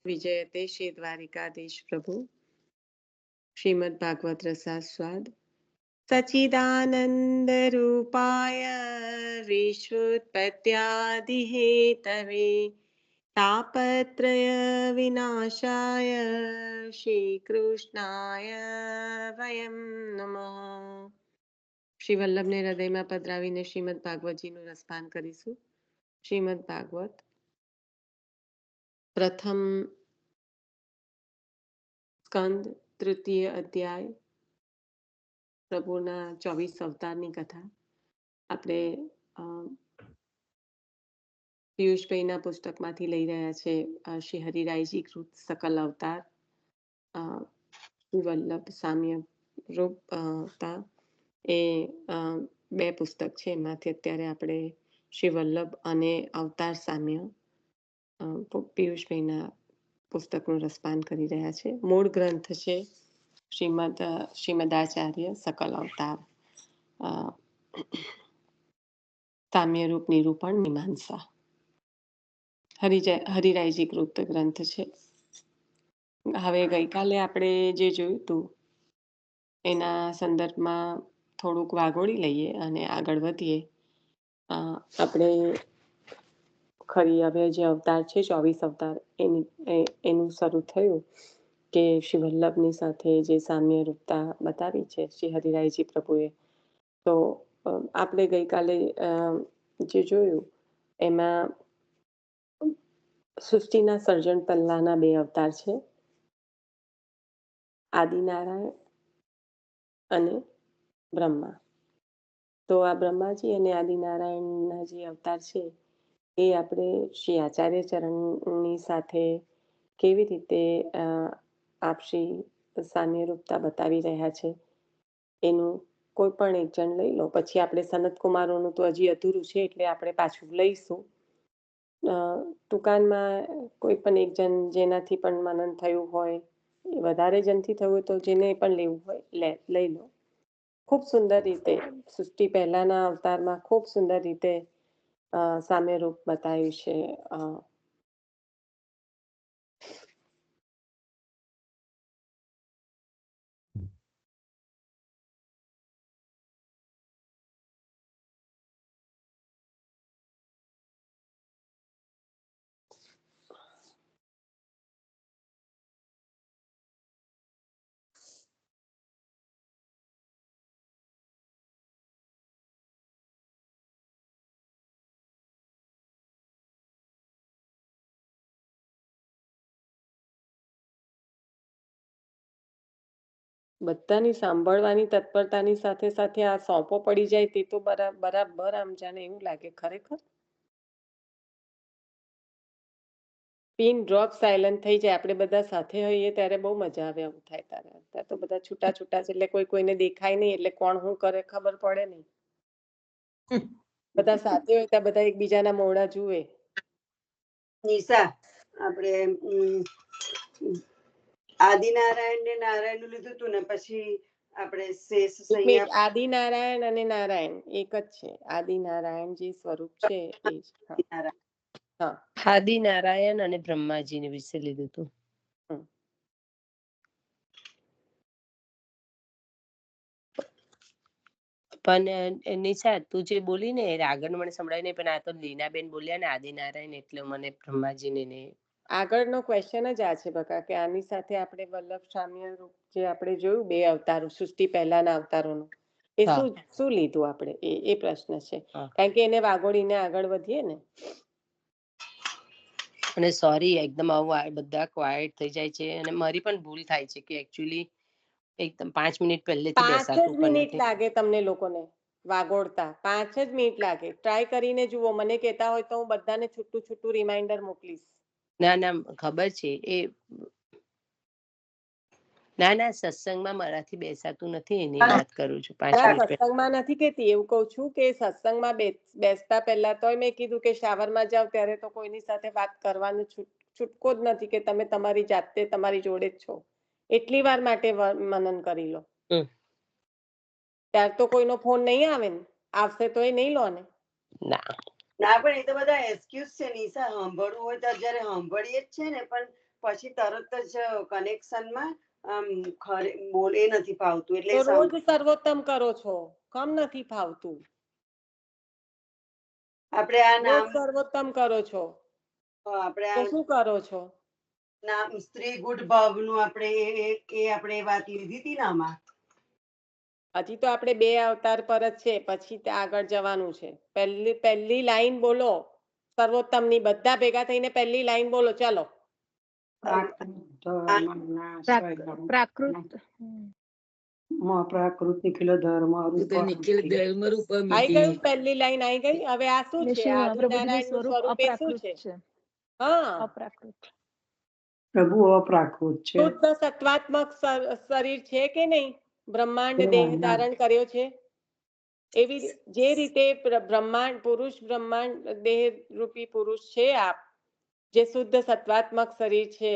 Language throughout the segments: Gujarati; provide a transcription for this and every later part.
विजयते श्री द्वारिकाधीश प्रभु श्रीमद् भागवत रसास्वाद सच्चिदानंद रूपाय विश्वोत्पत्त्यादिहेतवे तापत्रय विनाशाय श्रीकृष्णाय वयं नमः। શ્રી વલ્લભને હૃદયમાં પધરાવીને શ્રીમદ ભાગવતજીનું રસપાન કરીશું। શ્રીમદ ભાગવત પ્રથમ સ્કંદ તૃતીય અધ્યાય પ્રભુના 24 અવતારની કથા આપણે પિયુષભાઈના પુસ્તકમાંથી લઈ રહ્યા છે। શ્રી હરિરાયજી કૃત સકલ અવતાર વલ્લભ સામ્ય રૂપતા એ બે પુસ્તક છે। એમાંથી અત્યારે આપણે શ્રી વલ્લભ અને અવતાર સામ્ય પિયુષભાઈના પુસ્તકનું રસપાન કરી રહ્યા છે। મૂળ ગ્રંથ છે શ્રીમદાચાર્ય સકલ અવતાર સામ્ય રૂપ નિરૂપણ મીમાંસા હરિરાયજી કૃત ગ્રંથ છે। હવે ગઈકાલે આપણે જે જોયું હતું એના સંદર્ભમાં થોડુંક વાગોળી લઈએ અને આગળ વધીએ। આપણે ખરી હવે જે અવતાર છે 24 અવતાર એનું શરૂ થયું કે શ્રી વલ્લભની સાથે જે સામ્ય રૂપતા બતાવી છે શ્રી હરિરાયજી પ્રભુએ। તો આપણે ગઈકાલે જે જોયું એમાં સૃષ્ટિના સર્જન પહેલાના બે અવતાર છે આદિનારાયણ અને બ્રહ્મા। તો આ બ્રહ્માજી અને આદિનારાયણના જે અવતાર છે એ આપણે શ્રી આચાર્ય ચરણની સાથે કેવી રીતે આપ શ્રી સામ્ય રૂપતા બતાવી રહ્યા છે એનું કોઈ પણ એક જણ લઈ લો, પછી આપણે સનત કુમારોનું તો હજી અધૂરું છે એટલે આપણે પાછું લઈશું। ટૂંકાનમાં કોઈ પણ એક જણ જેનાથી પણ મનન થયું હોય, વધારે જણથી થયું હોય તો જેને પણ લેવું હોય લઈ લો। ખૂબ સુંદર રીતે સૃષ્ટિ પહેલાના અવતારમાં ખૂબ સુંદર રીતે સામ્ય રૂપ બતાવ્યું છે। બધાની સાંભળવાની તત્પરતાની સાથે સાથે આ સોંપો પડી જાય તે તો બરાબર આમ જાણે એવું લાગે ખરેખર પિન ડ્રોપ સાયલન્ટ થઈ જાય। આપણે બધા સાથે હોઈએ ત્યારે બહુ મજા આવે આવું થાય। ત્યારે તો બધા છૂટા છૂટા છે એટલે કોઈને દેખાય નહીં એટલે કોણ શું કરે ખબર પડે નહીં। બધા સાથે હોય ત્યાં બધા એકબીજાના મોઢા જુએ। નિશા આપણે આદિનારાયણ ને નારાયણ નું લીધું હતું ને પછી આપણે શેષ આદિનારાયણ અને નારાયણ એક જ છે। આદિનારાયણ જે સ્વરૂપ છે એ આદિનારાયણ અને બ્રહ્માજી વિશે લીધું હતું। પણ નિશા તું જે બોલી ને આગળ મને સંભળાય નહીં, પણ આ તો લીનાબેન બોલ્યા ને આદિનારાયણ એટલે મને બ્રહ્માજી ને આગળનો ક્વેશ્ચન જ આ છે બકા કે આની સાથે આપણે વલ્લભ સામ્ય રૂપ જે આપણે જોયું બે અવતારો સૃષ્ટિ પહેલાના અવતારોનું એ શું લીધું આપણે એ પ્રશ્ન છે। કારણ કે એને વાગોળીને આગળ વધીએ ને। અને સોરી એકદમ આવું બધા ક્વાયટ થઈ જાય છે અને મારી પણ ભૂલ થાય છે કે એકચ્યુઅલી એકદમ 5 મિનિટ પહેલેથી બેસાતું 5 મિનિટ લાગે તમને લોકોને વાગોળતા 5 જ મિનિટ લાગે। ટ્રાય કરીને જુઓ, મને કહેતા હોય તો હું બધાને છૂટું છૂટું રિમાઇન્ડર મોકલીશ। ના ખબર છે એ ના સત્સંગમાં મારાથી બેસાતું નથી એની વાત કરું છું। 5 મિનિટ સત્સંગમાં નથી કહેતી, એવું કહું છું કે સત્સંગમાં બેસતા પહેલા તો મેં કીધું કે શાવરમાં જાવ ત્યારે તો કોઈની સાથે વાત કરવાનું છૂટકો જ નથી કે તમે તમારી જાતે તમારી જોડે જ છો, એટલી વાર માટે મનન કરી લો। ત્યાર તો કોઈનો ફોન નહીં આવે ને, આવશે તો એ નહીં લો ને। ના પણ એ તો બધા એક્સક્યુઝ છે નિશા, સાંભળવું હોય તો અત્યારે સાંભળીએ જ છે ને, પણ પછી તરત જ કનેક્શનમાં બોલ એ નથી ફાવતું એટલે તો રોજ સર્વોત્તમ કરો છો, કમ નથી ફાવતું? આપણે આ રોજ નામ સર્વોત્તમ કરો છો આપણે તો આ શું કરો છો? નામ સ્ત્રી ગુડ ભાવનું આપણે આપણે વાત લીધી હતી ને આમાં. હજી તો આપણે 2 અવતાર પર જ છે, પછી આગળ જવાનું છે. પહેલી લાઈન બોલો સર્વોત્તમની, બધા ભેગા થઈને પહેલી લાઈન બોલો, ચાલો. પ્રાકૃત પ્રાકૃત નિખિલ ધર્મ આઈ ગયું, પહેલી લાઈન આઈ ગઈ. હવે આ શું છે? આદિનારાયણ નું સ્વરૂપ એ શું છે? હા, અપ્રાકૃત. પ્રભુ અપ્રાકૃત છે. શુદ્ધ સત્વાત્મક શરીર છે કે નહીં? બ્રહ્માંડ દેહ ધારણ કર્યો છે. એવી જે રીતે બ્રહ્માંડ પુરુષ, બ્રહ્માંડ દેહ રૂપી પુરુષ છે આપ, જે શુદ્ધ સત્વાત્મક શરીર છે,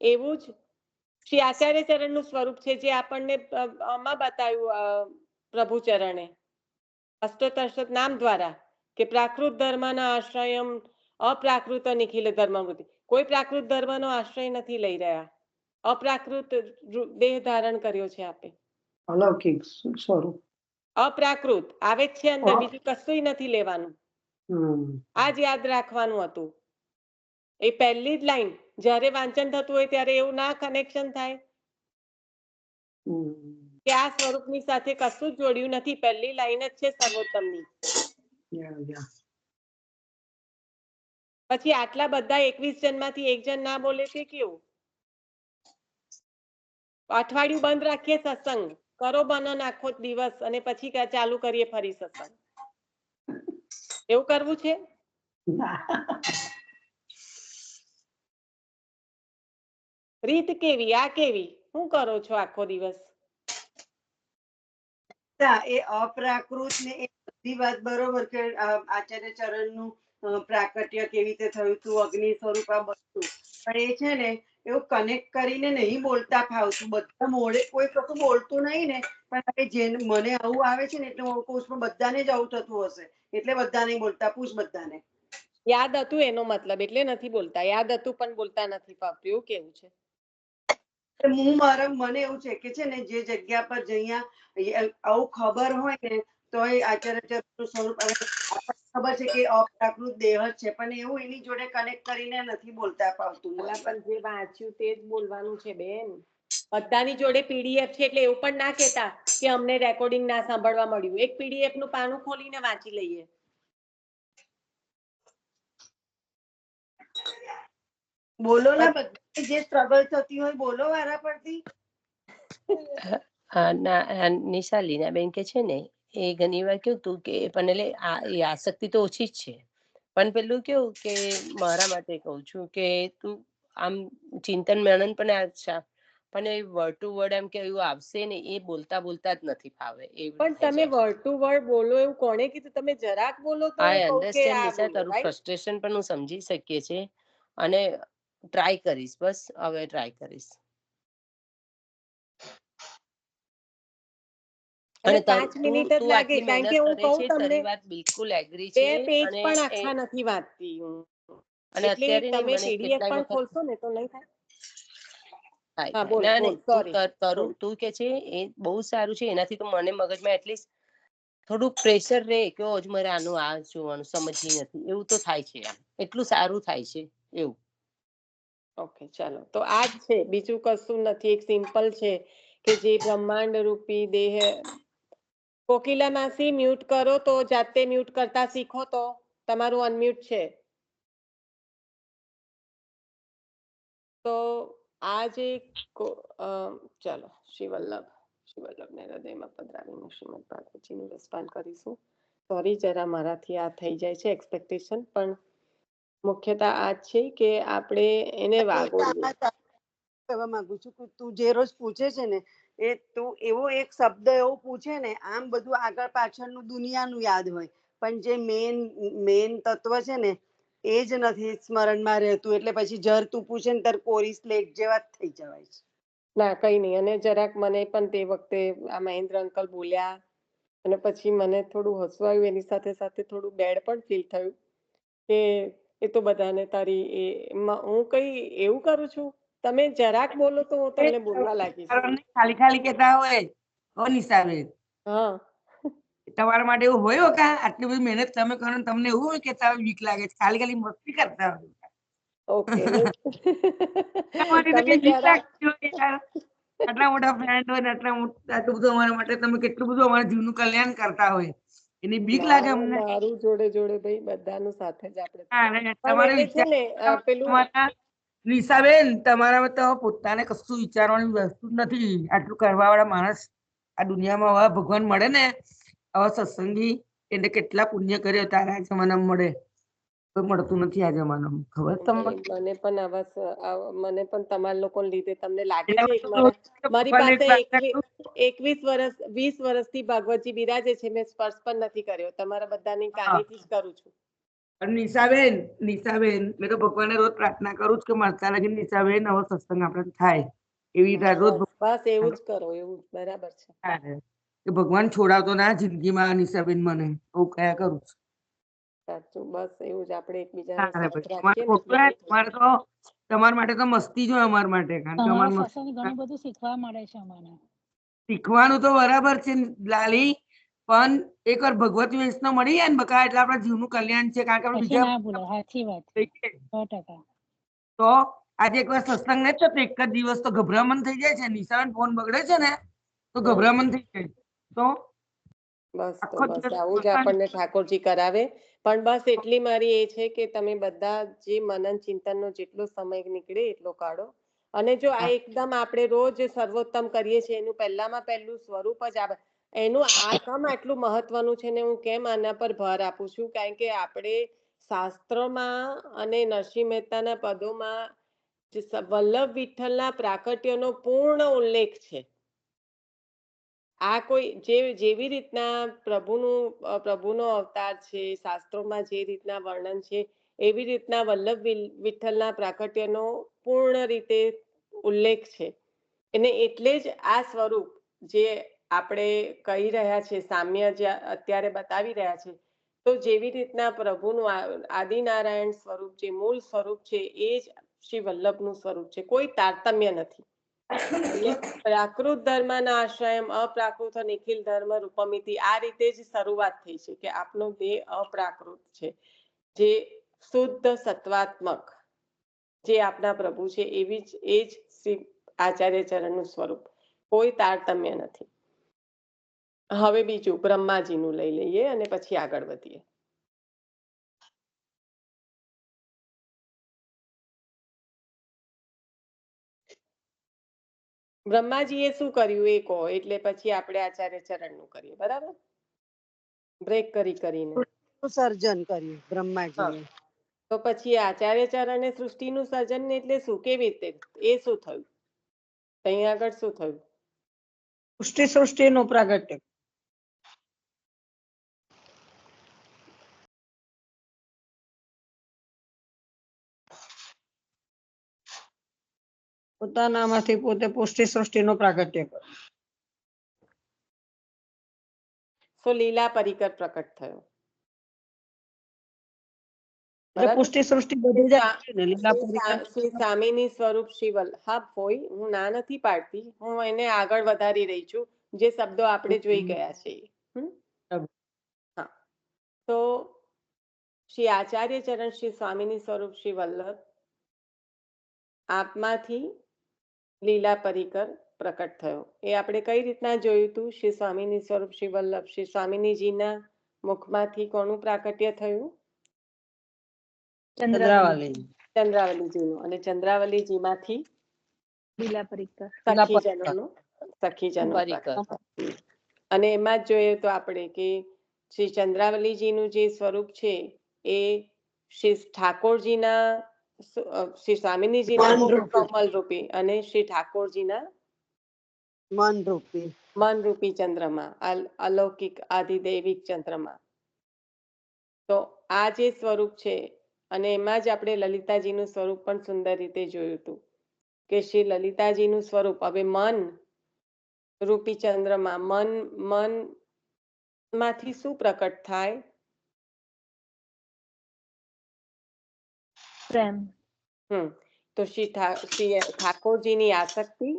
એવું જ શ્રી આચાર્ય ચરણ નું સ્વરૂપ છે, જે આપણને આમાં બતાવ્યું પ્રભુ ચરણે અષ્ટોત્તર નામ દ્વારા, કે પ્રાકૃત ધર્મના આશ્રયમ અપ્રાકૃત નિખિલ ધર્મવૃત્તિ. કોઈ પ્રાકૃત ધર્મનો આશ્રય નથી લઈ રહ્યા, અપ્રાકૃત દેહ ધારણ કર્યો છે આપે. અલૌકિક સ્વરૂપ અપ્રાકૃત આવે જ છે અંદર, બીજું કશું નથી લેવાનું. આ જ યાદ રાખવાનું હતું. એ પહેલી જ લાઈન જ્યારે વાંચન થતું હોય ત્યારે એવું ના કનેક્શન થાય કે આ સ્વરૂપની સાથે કશું જ જોડ્યું નથી, પહેલી લાઈન જ છે સર્વોત્તમની. પછી આટલા બધા 21 જણમાંથી એક જણ ના બોલે તે કેવું? અઠવાડિયું બંધ રાખીએ સત્સંગ, કરો બનન આખો દિવસ, અને પછી ચાલુ કરીએ ફરી સત્સંગ. એવું કરવું છે? રીત કેવી? આ કેવી? શું કરો છો આખો દિવસ? એ અપ્રાકૃત ને એ બધી વાત બરોબર કે આચાર્ય ચરણનું પ્રાકટ્ય કેવી રીતે થયું હતું, અગ્નિ સ્વરૂપ આ બધું, પણ એ છે ને એવું કનેક્ટ કરીને નહીં બોલતા ફાવતું. બધા મોડે કોઈ કશું બોલતું નહીં ને, પણ હવે જેને મને આવું આવે છે ને એટલે હું કહું છું, બધાને જ આવું થતું હશે એટલે બધા નહીં બોલતા. પૂછ બધાને. યાદ હતું એનો મતલબ, એટલે નથી બોલતા. યાદ હતું પણ બોલતા નથી ફાવતું, એવું કેવું છે? મને એવું છે કે છે ને જે જગ્યા પર જઅહીંયા આવું ખબર હોય ને તો એ આચાર્ય સ્વરૂપ ખબર છે કે અપ્રાકૃત દેહ જ છે, પણ એવું એની જોડે કનેક્ટ કરીને નથી બોલતા ફાવતું. પણ જે વાંચ્યું તે જ બોલવાનું છે બેન. બધાની જોડે પીડીએફ છે એટલે એવું પણ ના કહેતા કે અમને રેકોર્ડિંગ ના સાંભળવા મળ્યું. એક પીડીએફ નું પાનું ખોલીને વાંચી લઈએ. બોલો ને, બધી જે સ્ટ્રગલ થતી હોય બોલો વારા પરથી. નિશા લીનાબેન કે છે ને, એ ઘણી વાર કેવું તું કે પણ એટલે એ આસક્તિ તો ઓછી જ છે, પણ પેલું કેવું કે મારા માટે કહું છું કે તું આમ ચિંતન મનન પણ અચ્છા, પણ એ વર્ડ ટુ વર્ડ એમ કે એવું આવશે ને એ બોલતા બોલતા જ નથી ફાવે. પણ તમે વર્ડ ટુ વર્ડ બોલો એવું કોણે કીધું? તમે જરાક બોલો તો હું આઈ કહું કે અન્ડરસ્ટેન્ડ આ નિશા, બોલો, તારું રાઈટ? ફ્રસ્ટ્રેશન પણ હું સમજી શકીએ છે, અને ટ્રાય કરીશ, બસ હવે ટ્રાય કરીશ. અને અને 5 મિનિટ જ તું લાગે, આટલી કારણ મહેનત કે હું કરે કહું છે, તમને તારી વાત બિલકુલ એગ્રી 2 છે. પેજ અને પણ આખા નથી વાંચતી હું, અને એટલે અત્યારે નહીં, તમે મને પીડીએફ કેટલાય પણ વખત ખોલશો ને તો નહીં થાય. થાય હા, થાય બોલ ના બોલ, નહીં, તું સોરી. કરું, તું કે છે એ બહુ સારું છે. એનાથી તો મને મગજમાં એટલીસ્ટ થોડુંક પ્રેશર રહે કે હજુ મારે આનું આ જોવાનું સમજી નથી, એવું તો થાય છે. આમ એટલું સારું થાય છે એવું. ઓકે, ચાલો તો આ જ છે, બીજું કશું નથી. એક સિમ્પલ છે કે જે બ્રહ્માંડ રૂપી દેહ. કોકિલા માસી મ્યુટ કરો તો, જાતે મ્યુટ કરતા શીખો તો. તમારું અનમ્યુટ છે. તો આ જે ચાલો શિવલ્લભને હૃદયમાં પધરાવીને શ્રીમદ ભાગવતજીનું રસપાન કરીશું. સોરી, જરા મારાથી આ થઈ જાય છે એક્સપેક્ટેશન, પણ મુખ્યતા આ છે કે આપણે એને વાગોળીએ. કહેવા માંગુ છું કે તું જે રોજ પૂછે છે ને એ તું એવો એક શબ્દ એવો પૂછે ને, આમ બધું આગળ પાછળનું દુનિયાનું યાદ હોય, પણ જે મેન તત્વ છે ને એ જ નથી સ્મરણમાં રહેતું, એટલે પછી જર તું પૂછે ને તાર કોરી સ્લેટ જેવા જ થઈ જવાય છે. ના, કઈ નહીં. અને જરાક મને પણ તે વખતે આ મહેન્દ્ર અંકલ બોલ્યા અને પછી મને થોડું હસવું આવ્યું, એની સાથે સાથે થોડું બેડ પણ ફીલ થયું કે એ તો બધાને તારી હું કઈ એવું કરું છું તમે જરાક બોલો તો હું તમને બોલવા લાગીશ. ખાલી ખાલી કહેતા હોય ઓ નિશાબેન, હા તમારા માટે એવું હોય કા આટલી બધી મહેનત તમે કરો ને તમને એવું હોય કે તમે બીક લાગે છે, ખાલી ખાલી મસ્તી કરતા હોય? ઓકે. તમારી તો તમે કઈ બીક જરાક લાગતી હોય યાર. આટલા મોટા ફ્રેન્ડ હોય ને આટલું બધું અમારા માટે તમે કેટલું બધું અમારા જીવનું કલ્યાણ કરતા હોય, એની બીક લાગે અમને. મારું જોડે જોડે ભાઈ બધાનું સાથે જ આપણે. અને પણ તમારે એટલે છે ને પેલું તમારા નિશાબેન, તમારામાં તો પોતાને કશું વિચારવાની વસ્તુ જ નથી. આટલું કરવા વાળા માણસ આ દુનિયામાં હવે ભગવાન મળે ને, હવે સત્સંગી એટલે કેટલા પુણ્ય કર્યો તારે આ જમાનામાં મળે, કોઈ મળતું નથી આ જમાનામાં, ખબર તમને? મને પણ મને પણ તમારા લોકોને લીધે તમને લાગે એટલે છે હવે તો મારી ભગવાનને પાસે પ્રાર્થના કરું 20 વર્ષથી ભગવતજી બિરાજે છે, મેં સ્પર્શ પણ નથી કર્યો. તમારા બધાની કાર્યથી જ કરું છું. અને નિશાબેન મેં તો ભગવાનને રોજ પ્રાર્થના કરું છું કે મળતા લગી નિશાબેન હવે સત્સંગ આપણે થાય એવી રીતે રોજ બસ એવું જ કરો, એવું જ બરાબર છે. કે ભગવાન છોડાવતો ના જિંદગીમાં નિશાબેન મને એવું કયા કરું છું. સાચું, બસ એવું જ આપણે એકબીજાને સાથ તમારે રાખીએ ને ખોટું લાગે? તમારા માટે તો મસ્તી જ હોય અમારા માટે, કારણ કે તમારા અમારે સત્સંગ ઘણું બધું શીખવા મળે છે અમને. શીખવાનું તો બરાબર છે લાલી, પણ એકવાર ભગવતી વૈષ્ણવ મળી જાય ને બકા એટલે આપણા જીવનું કલ્યાણ છે. કારણ કે આપણે પછી બીજા ના ભૂલાય, સાચી વાત છે, 100%. તો આજે એકવાર સત્સંગ નહીં થતો એક જ દિવસ તો ગભરામણ થઈ જાય છે. નિશાન ફોન બગડે છે ને તો ગભરામણ થઈ જાય. તો બસ આખો દિવસ આવું જ આપણને ઠાકોરજી કરાવે. પણ બસ એટલી મારી એ છે કે તમે બધા જે મનન ચિંતનનો જેટલો સમય નીકળે એટલો કાઢો. અને જો આ એકદમ આપણે રોજ સર્વોત્તમ કરીએ છીએ, એનું પહેલામાં પહેલું સ્વરૂપ જ એનું આ કામ આટલું મહત્વનું છે ને હું કેમ આના પર ભાર આપું છું, કારણ કે આપણે શાસ્ત્રોમાં અને નરસિંહ મહેતાના પદોમાં વલ્લભ વિઠ્ઠલના પ્રાકટ્યનો પૂર્ણ ઉલ્લેખ છે. આ કોઈ જેવી રીતના પ્રભુનો અવતાર છે, શાસ્ત્રોમાં જે રીતના વર્ણન છે, એવી રીતના વલ્લભ વિઠ્ઠલના પ્રાકટ્યનો પૂર્ણ રીતે ઉલ્લેખ છે. અને એટલે જ આ સ્વરૂપ જે આપણે કહી રહ્યા છે, સામ્ય જે અત્યારે બતાવી રહ્યા છે, તો જેવી રીતના પ્રભુનું આદિનારાયણ સ્વરૂપ જે મૂળ સ્વરૂપ છે, એ જ શ્રી વલ્લભનું સ્વરૂપ છે. કોઈ તારતમ્ય નથી. પ્રાકૃત ધર્મના આશ્રયમ અપ્રાકૃત નિખિલ ધર્મ રૂપમિતિ, આ રીતે જ શરૂઆત થઈ છે કે આપનો દેહ અપ્રાકૃત છે, જે શુદ્ધ સત્વાત્મક જે આપના પ્રભુ છે, એ જ શ્રી આચાર્ય ચરણનું સ્વરૂપ. કોઈ તારતમ્ય નથી. હવે બીજું બ્રહ્માજીનું લઈ લઈએ અને પછી આગળ વધીએ. બ્રહ્માજીએ શું કર્યું એ કહો, એટલે પછી આપણે આચાર્ય ચરણનું કરીએ. બરાબર, બ્રેક કરીને સર્જન કર્યું બ્રહ્માજીએ. તો પછી આચાર્ય ચરણે સૃષ્ટિનું સર્જન એટલે શું, કેવી રીતે, એ શું થયું, અહીંયા આગળ શું થયું? સૃષ્ટિનું પ્રાગટ્ય. પોતાનામાંથી પોતે પુષ્ટિ સૃષ્ટિનું પ્રાગટ્ય કર્યું. લીલા પરિકર પ્રકટ થયો. એટલે પુષ્ટિ સૃષ્ટિ બધું જ આવ્યું ને, લીલા શ્રી સ્વામીની સ્વરૂપ શિવલ. હા હોય, હું ના નથી પાડતી, હું એને આગળ વધારી રહી છું જે શબ્દો આપણે જોઈ ગયા છે. હા, તો શ્રી આચાર્ય ચરણ શ્રી સ્વામીની સ્વરૂપ શ્રી વલ્લભ આપમાંથી લીલા પરિકર પ્રકટ થયો. એ આપણે કઈ રીતના જોયું હતું? શ્રી સ્વામીની સ્વરૂપ શ્રી વલ્લભ શ્રી સ્વામીજીના મુખમાંથી કોનું પ્રાકટ્ય થયું? ચંદ્રાવલીજીનું. અને ચંદ્રાવલીજીમાંથી લીલા પરિકર, સખીજનો અને એમાં જ જોઈએ તો આપણે કે શ્રી ચંદ્રાવલીજીનું જે સ્વરૂપ છે એ શ્રી ઠાકોરજીના શ્રી સ્વામિનીજીના કમલ રૂપી અને શ્રી ઠાકોરજીના મન રૂપી ચંદ્રમાં, અલૌકિક આધિદૈવિક ચંદ્રમાં. તો આ જે સ્વરૂપ છે, અને એમાં જ આપણે લલિતાજીનું સ્વરૂપ પણ સુંદર રીતે જોયું હતું કે શ્રી લલિતાજીનું સ્વરૂપ હવે મન રૂપી ચંદ્રમાં, મન માંથી શું પ્રકટ થાય? પ્રેમ. તો શ્રી ઠાકોરજીની આસક્તિ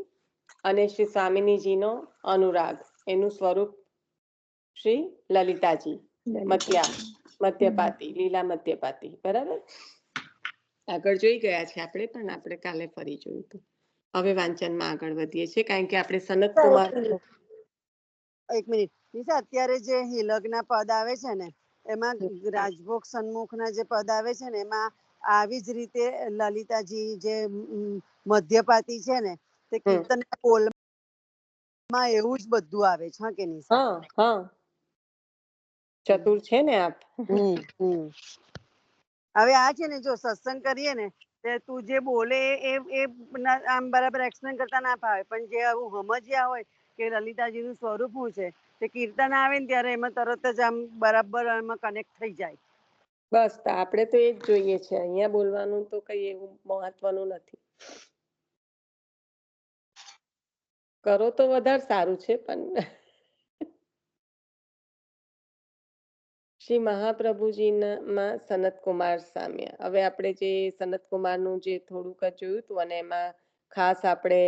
અને શ્રી સ્વામિનીજીનો અનુરાગ, એનું સ્વરૂપ શ્રી લલિતાજી, મધ્યપાતી, લીલા મધ્યપાતી. બરાબર, આગળ જોઈ ગયા છે આપણે, પણ આપણે કાલે ફરી જોયું હતું. હવે વાંચનમાં આગળ વધીએ છીએ, કારણ કે આપણે સનત કુમાર. એક મિનિટ નિશા, અત્યારે જે હિલકના પદ આવે છે ને એમાં રાજભોગ સન્મુખના જે પદ આવે છે ને એમાં આવી જ રીતે લલિતાજી જે મધ્યપાતી છે ને તે કીર્તન બોલમાં એવું જ બધું આવે છે. હા કે નિશા? હા હા, ચતુર છે ને આપ. હવે આ છે ને, જો સત્સંગ કરીએ ને તું જે બોલે એ આમ બરાબર એક્સપ્લેન કરતા ના ફાવે, પણ જે આવું સમજ્યા હોય કે લલિતાજીનું સ્વરૂપ શું છે, તે કીર્તન આવે ને ત્યારે એમાં તરત જ આમ બરાબર એમાં કનેક્ટ થઈ જાય. બસ આપણે તો એ જ જોઈએ છે. અહીંયા બોલવાનું તો કઈ એવું મહત્વનું નથી. કરો તો વધારે સારું છે, પણ શ્રી મહાપ્રભુજીમાં સનત કુમાર સામ્ય. હવે આપણે જે સનત કુમારનું જે થોડુંક જોયું હતું, અને એમાં ખાસ આપણે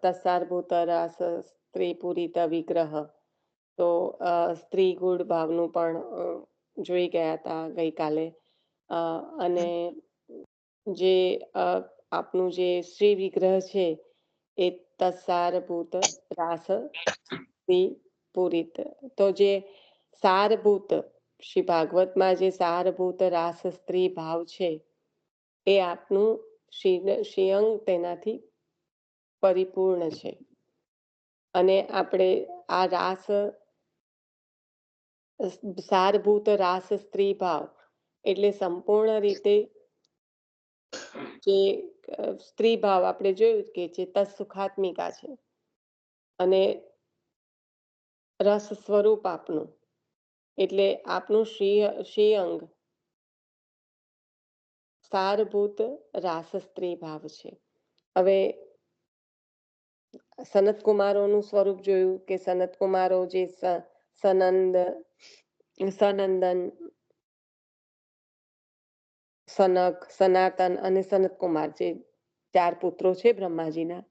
તસારભૂત રાસ સ્ત્રી પૂરિત વિગ્રહ, તો સ્ત્રી ગુણ ભાવનું પણ જોઈ ગયા હતા ગઈકાલે. અને જે આપનું જે શ્રી વિગ્રહ છે એ તસારભૂત રાસ સ્ત્રી પૂરિત. તો જે સારભૂત, શ્રી ભાગવતમાં જે સારભૂત રાસ સ્ત્રી ભાવ છે એ આપનું શ્રીઅંગ તેનાથી પરિપૂર્ણ છે. અને આપણે આ રાસ સારભૂત રાસ સ્ત્રી ભાવ એટલે સંપૂર્ણ રીતે જે સ્ત્રી ભાવ આપણે જોયું કે જે તત્સુખાત્મિકા છે, અને રસ સ્વરૂપ આપનું, એટલે આપનું શ્રી અંગ સારભૂત રાસ સ્ત્રી ભાવ છે. હવે સનત કુમારોનું સ્વરૂપ જોયું કે સનત કુમારો જે સનંદન, સનક, સનાતન અને સનત કુમાર, જે 4 પુત્રો છે બ્રહ્માજીના,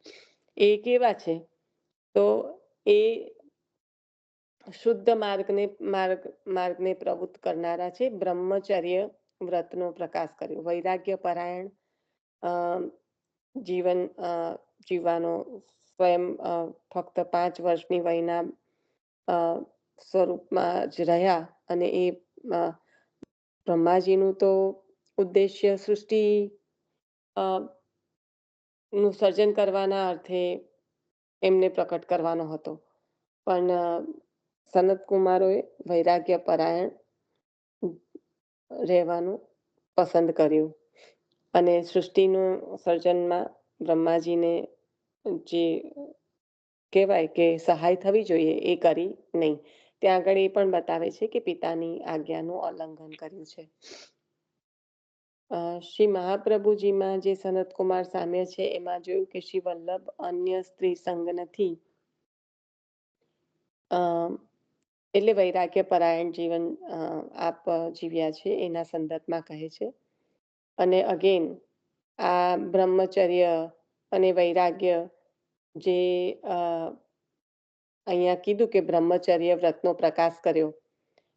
એ કેવા છે? તો એ શુદ્ધ માર્ગને પ્રવૃત્ત કરનારા છે. બ્રહ્મચર્ય વ્રતનો પ્રકાશ કર્યો, વૈરાગ્ય પરાયણ જીવન જીવવાનો, સ્વયં ફક્ત 5 વર્ષની વયના સ્વરૂપમાં જ રહ્યા. અને એ બ્રહ્માજીનું તો ઉદ્દેશ્ય સૃષ્ટિ નું સર્જન કરવાના અર્થે એમને પ્રકટ કરવાનો હતો, પણ સનત કુમારોએ વૈરાગ્ય પરાયણ રહેવાનું પસંદ કર્યું, અને સૃષ્ટિનું સર્જનમાં બ્રહ્માજીને જે કહેવાય કે સહાય થવી જોઈએ એ કરી નહીં. ત્યાં આગળ એ પણ બતાવે છે કે પિતાની આજ્ઞાનું ઉલ્લંઘન કર્યું છે. શ્રી મહાપ્રભુજીમાં જે સનત કુમાર સામ્ય છે એમાં જોયું કે શ્રી વલ્લભ અન્ય સ્ત્રી સંગ નથી, એટલે વૈરાગ્ય પરાયણ જીવન આપ જીવ્યા છે એના સંદર્ભમાં કહે છે. અને અગેન આ બ્રહ્મચર્ય અને વૈરાગ્ય જે અહીંયા કીધું કે બ્રહ્મચર્ય વ્રતનો પ્રકાશ કર્યો,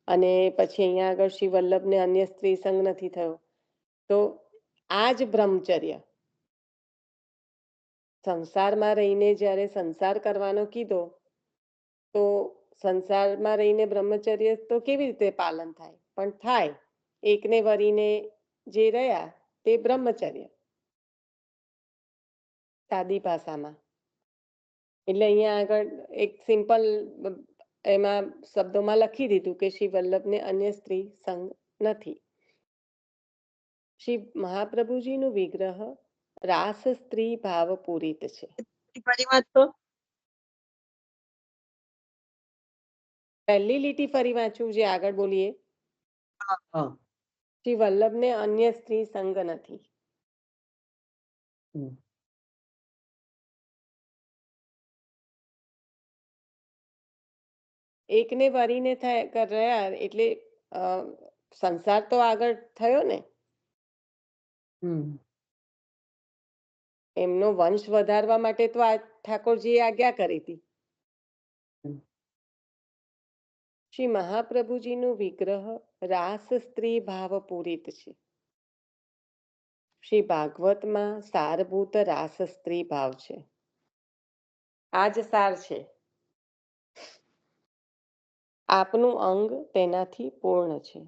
અને પછી અહીંયા આગળ શ્રી વલ્લભને અન્ય સ્ત્રી સંગ નથી થયો. તો આ જ બ્રહ્મચર્ય સંસારમાં રહીને જ્યારે સંસાર કરવાનો કીધો, તો સંસારમાં રહીને બ્રહ્મચર્ય તો કેવી રીતે પાલન થાય? પણ થાય. એકને વરીને જે રહ્યા તે બ્રહ્મચર્ય, સાદી ભાષામાં. એટલે અહીંયા આગળ એક સિમ્પલ એમાં શબ્દોમાં લખી દીધું કે શ્રી વલ્લભને અન્ય સ્ત્રી સંગ નથી. શ્રી મહાપ્રભુજીનું વિગ્રહ રાસ સ્ત્રી ભાવ પૂરિત છે. પહેલી લીટી ફરી વાંચું, જે આગળ બોલીએ. શ્રી વલ્લભને અન્ય સ્ત્રી સંગ નથી. એકને વરીને રહ્યા એટલે સંસાર તો આગળ થયો ને. એમનો વંશ વધારવા માટે તો આ ઠાકોરજીએ આજ્ઞા કરી હતી. શ્રી મહાપ્રભુજીનું વિગ્રહ રાસ સ્ત્રી ભાવ પૂરિત છે. શ્રી ભાગવતમાં સારભૂત રાસ સ્ત્રી ભાવ છે. આ જ સાર છે. આપનું અંગ તેનાથી પૂર્ણ છે.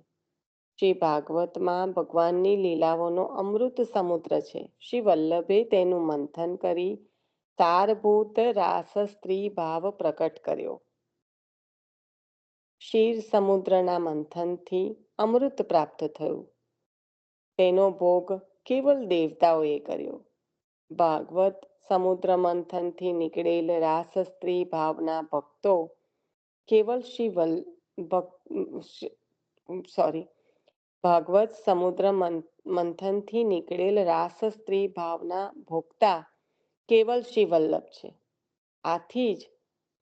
શ્રી ભાગવતમાં ભગવાનની લીલાઓનો અમૃત સમુદ્ર છે. શ્રી વલ્લભે તેનું મંથન કરી સારભૂત રાસ સ્ત્રી ભાવ પ્રકટ કર્યો. ક્ષીર સમુદ્રના મંથનથી અમૃત પ્રાપ્ત થયું. તેનો ભોગ કેવલ દેવતાઓએ કર્યો. ભાગવત સમુદ્ર મંથનથી નીકળેલ રાસ સ્ત્રી ભાવના ભક્તો કેવલ ભાગવત સમુદ્ર મંથનથી નીકળેલ રાસ સ્ત્રી ભાવના ભોગતા કેવલ શ્રી વલ્લભ છે. આથી જ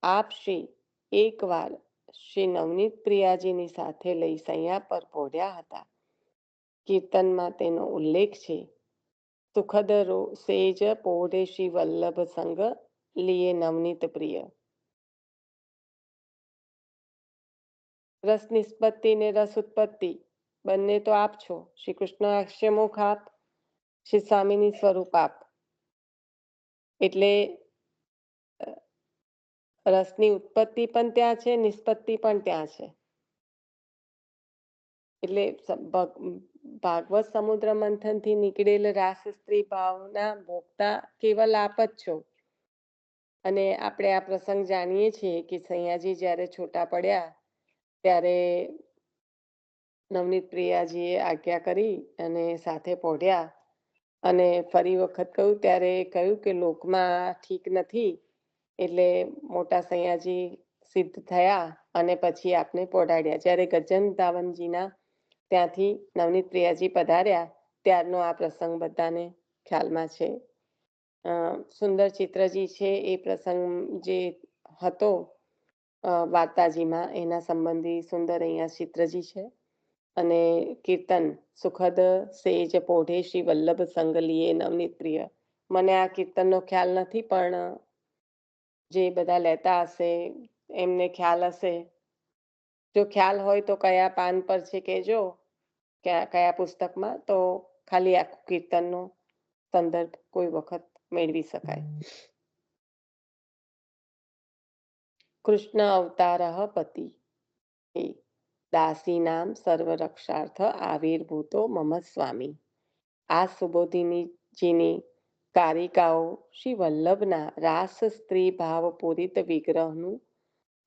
આપ શ્રી એકવાર શ્રી નવનીત પ્રિયાજીની સાથે લઈ સૈયા પર પોઢ્યા હતા. કીર્તનમાં તેનો ઉલ્લેખ છે. સુખદ સેજ પોઢે શ્રી વલ્લભ સંગ લીએ નવનીત પ્રિય. રસ નિષ્પત્તિ ને રસ ઉત્પત્તિ બંને તો આપ છો. શ્રી કૃષ્ણ અક્ષમુખ આપ, શ્રી સ્વામીની સ્વરૂપ આપ. એટલે રસની ઉત્પત્તિ પણ ત્યાં છે, નિષ્પત્તિ પણ ત્યાં છે. એટલે ભાગવત સમુદ્ર મંથનથી નીકળેલ રાસ સ્ત્રી ભાવના ભોગતા કેવલ આપ જ છો. અને આપણે આ પ્રસંગ જાણીએ છીએ કે સૈયાજી જ્યારે છોટા પડ્યા ત્યારે નવનીત પ્રિયાજીએ આજ્ઞા કરી અને સાથે પોઢ્યા અને ફરી વખત કહ્યું ત્યારે કહ્યું કે લોકમાં ઠીક નથી, એટલે મોટા સૈયાજી સિદ્ધ થયા અને પછી આપને પોઢાડ્યા. જ્યારે ગજન ધાવનજીના ત્યાંથી નવનીત પ્રિયાજી પધાર્યા ત્યારનો આ પ્રસંગ બધાને ખ્યાલમાં છે. સુંદર ચિત્રજી છે એ પ્રસંગ જે હતો વાર્તાજીમાં એના સંબંધી સુંદર અહીંયા ચિત્રજી છે. અને કીર્તન સુખદ સેજ પોઢે શ્રી વલ્લભ સંગ લીએ નવનીત પ્રિય. મને આ કીર્તનનો ખ્યાલ નથી, પણ જે બધા લેતા હશે એમને ખ્યાલ હશે. જો ખ્યાલ હોય તો કયા પાન પર છે કહેજો, કયા પુસ્તકમાં, તો ખાલી આખું કીર્તનનો સંદર્ભ કોઈ વખત મેળવી શકાય. કૃષ્ણ અવતાર પતિ દાસીનામ સર્વરક્ષાર્થ આવિર્ભૂતો મમ સ્વામી. આ સુબોધિનીજીની કારિકાઓ શ્રી વલ્લભના રાસ સ્ત્રી ભાવ પૂરિત વિગ્રહનું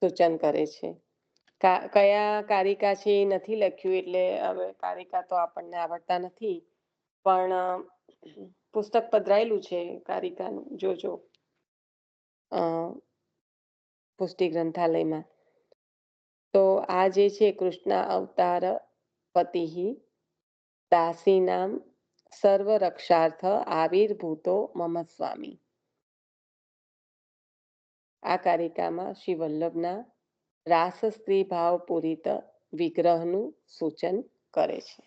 સૂચન કરે છે. કયા કારિકા છે એ નથી લખ્યું, એટલે હવે કારિકા તો આપણને આવડતા નથી, પણ પુસ્તક પધરાયેલું છે કારિકાનું, જોજો પુષ્ટિ ગ્રંથાલયમાં. તો આ જે છે કૃષ્ણ અવતાર પતિ દાસીનામ સર્વ રક્ષાર્થ આવિર્ભૂતો મમ સ્વામી. આ કારિકામાં શ્રી વલ્લભના રાસ સ્ત્રી ભાવ પૂરિત વિગ્રહનું સૂચન કરે છે.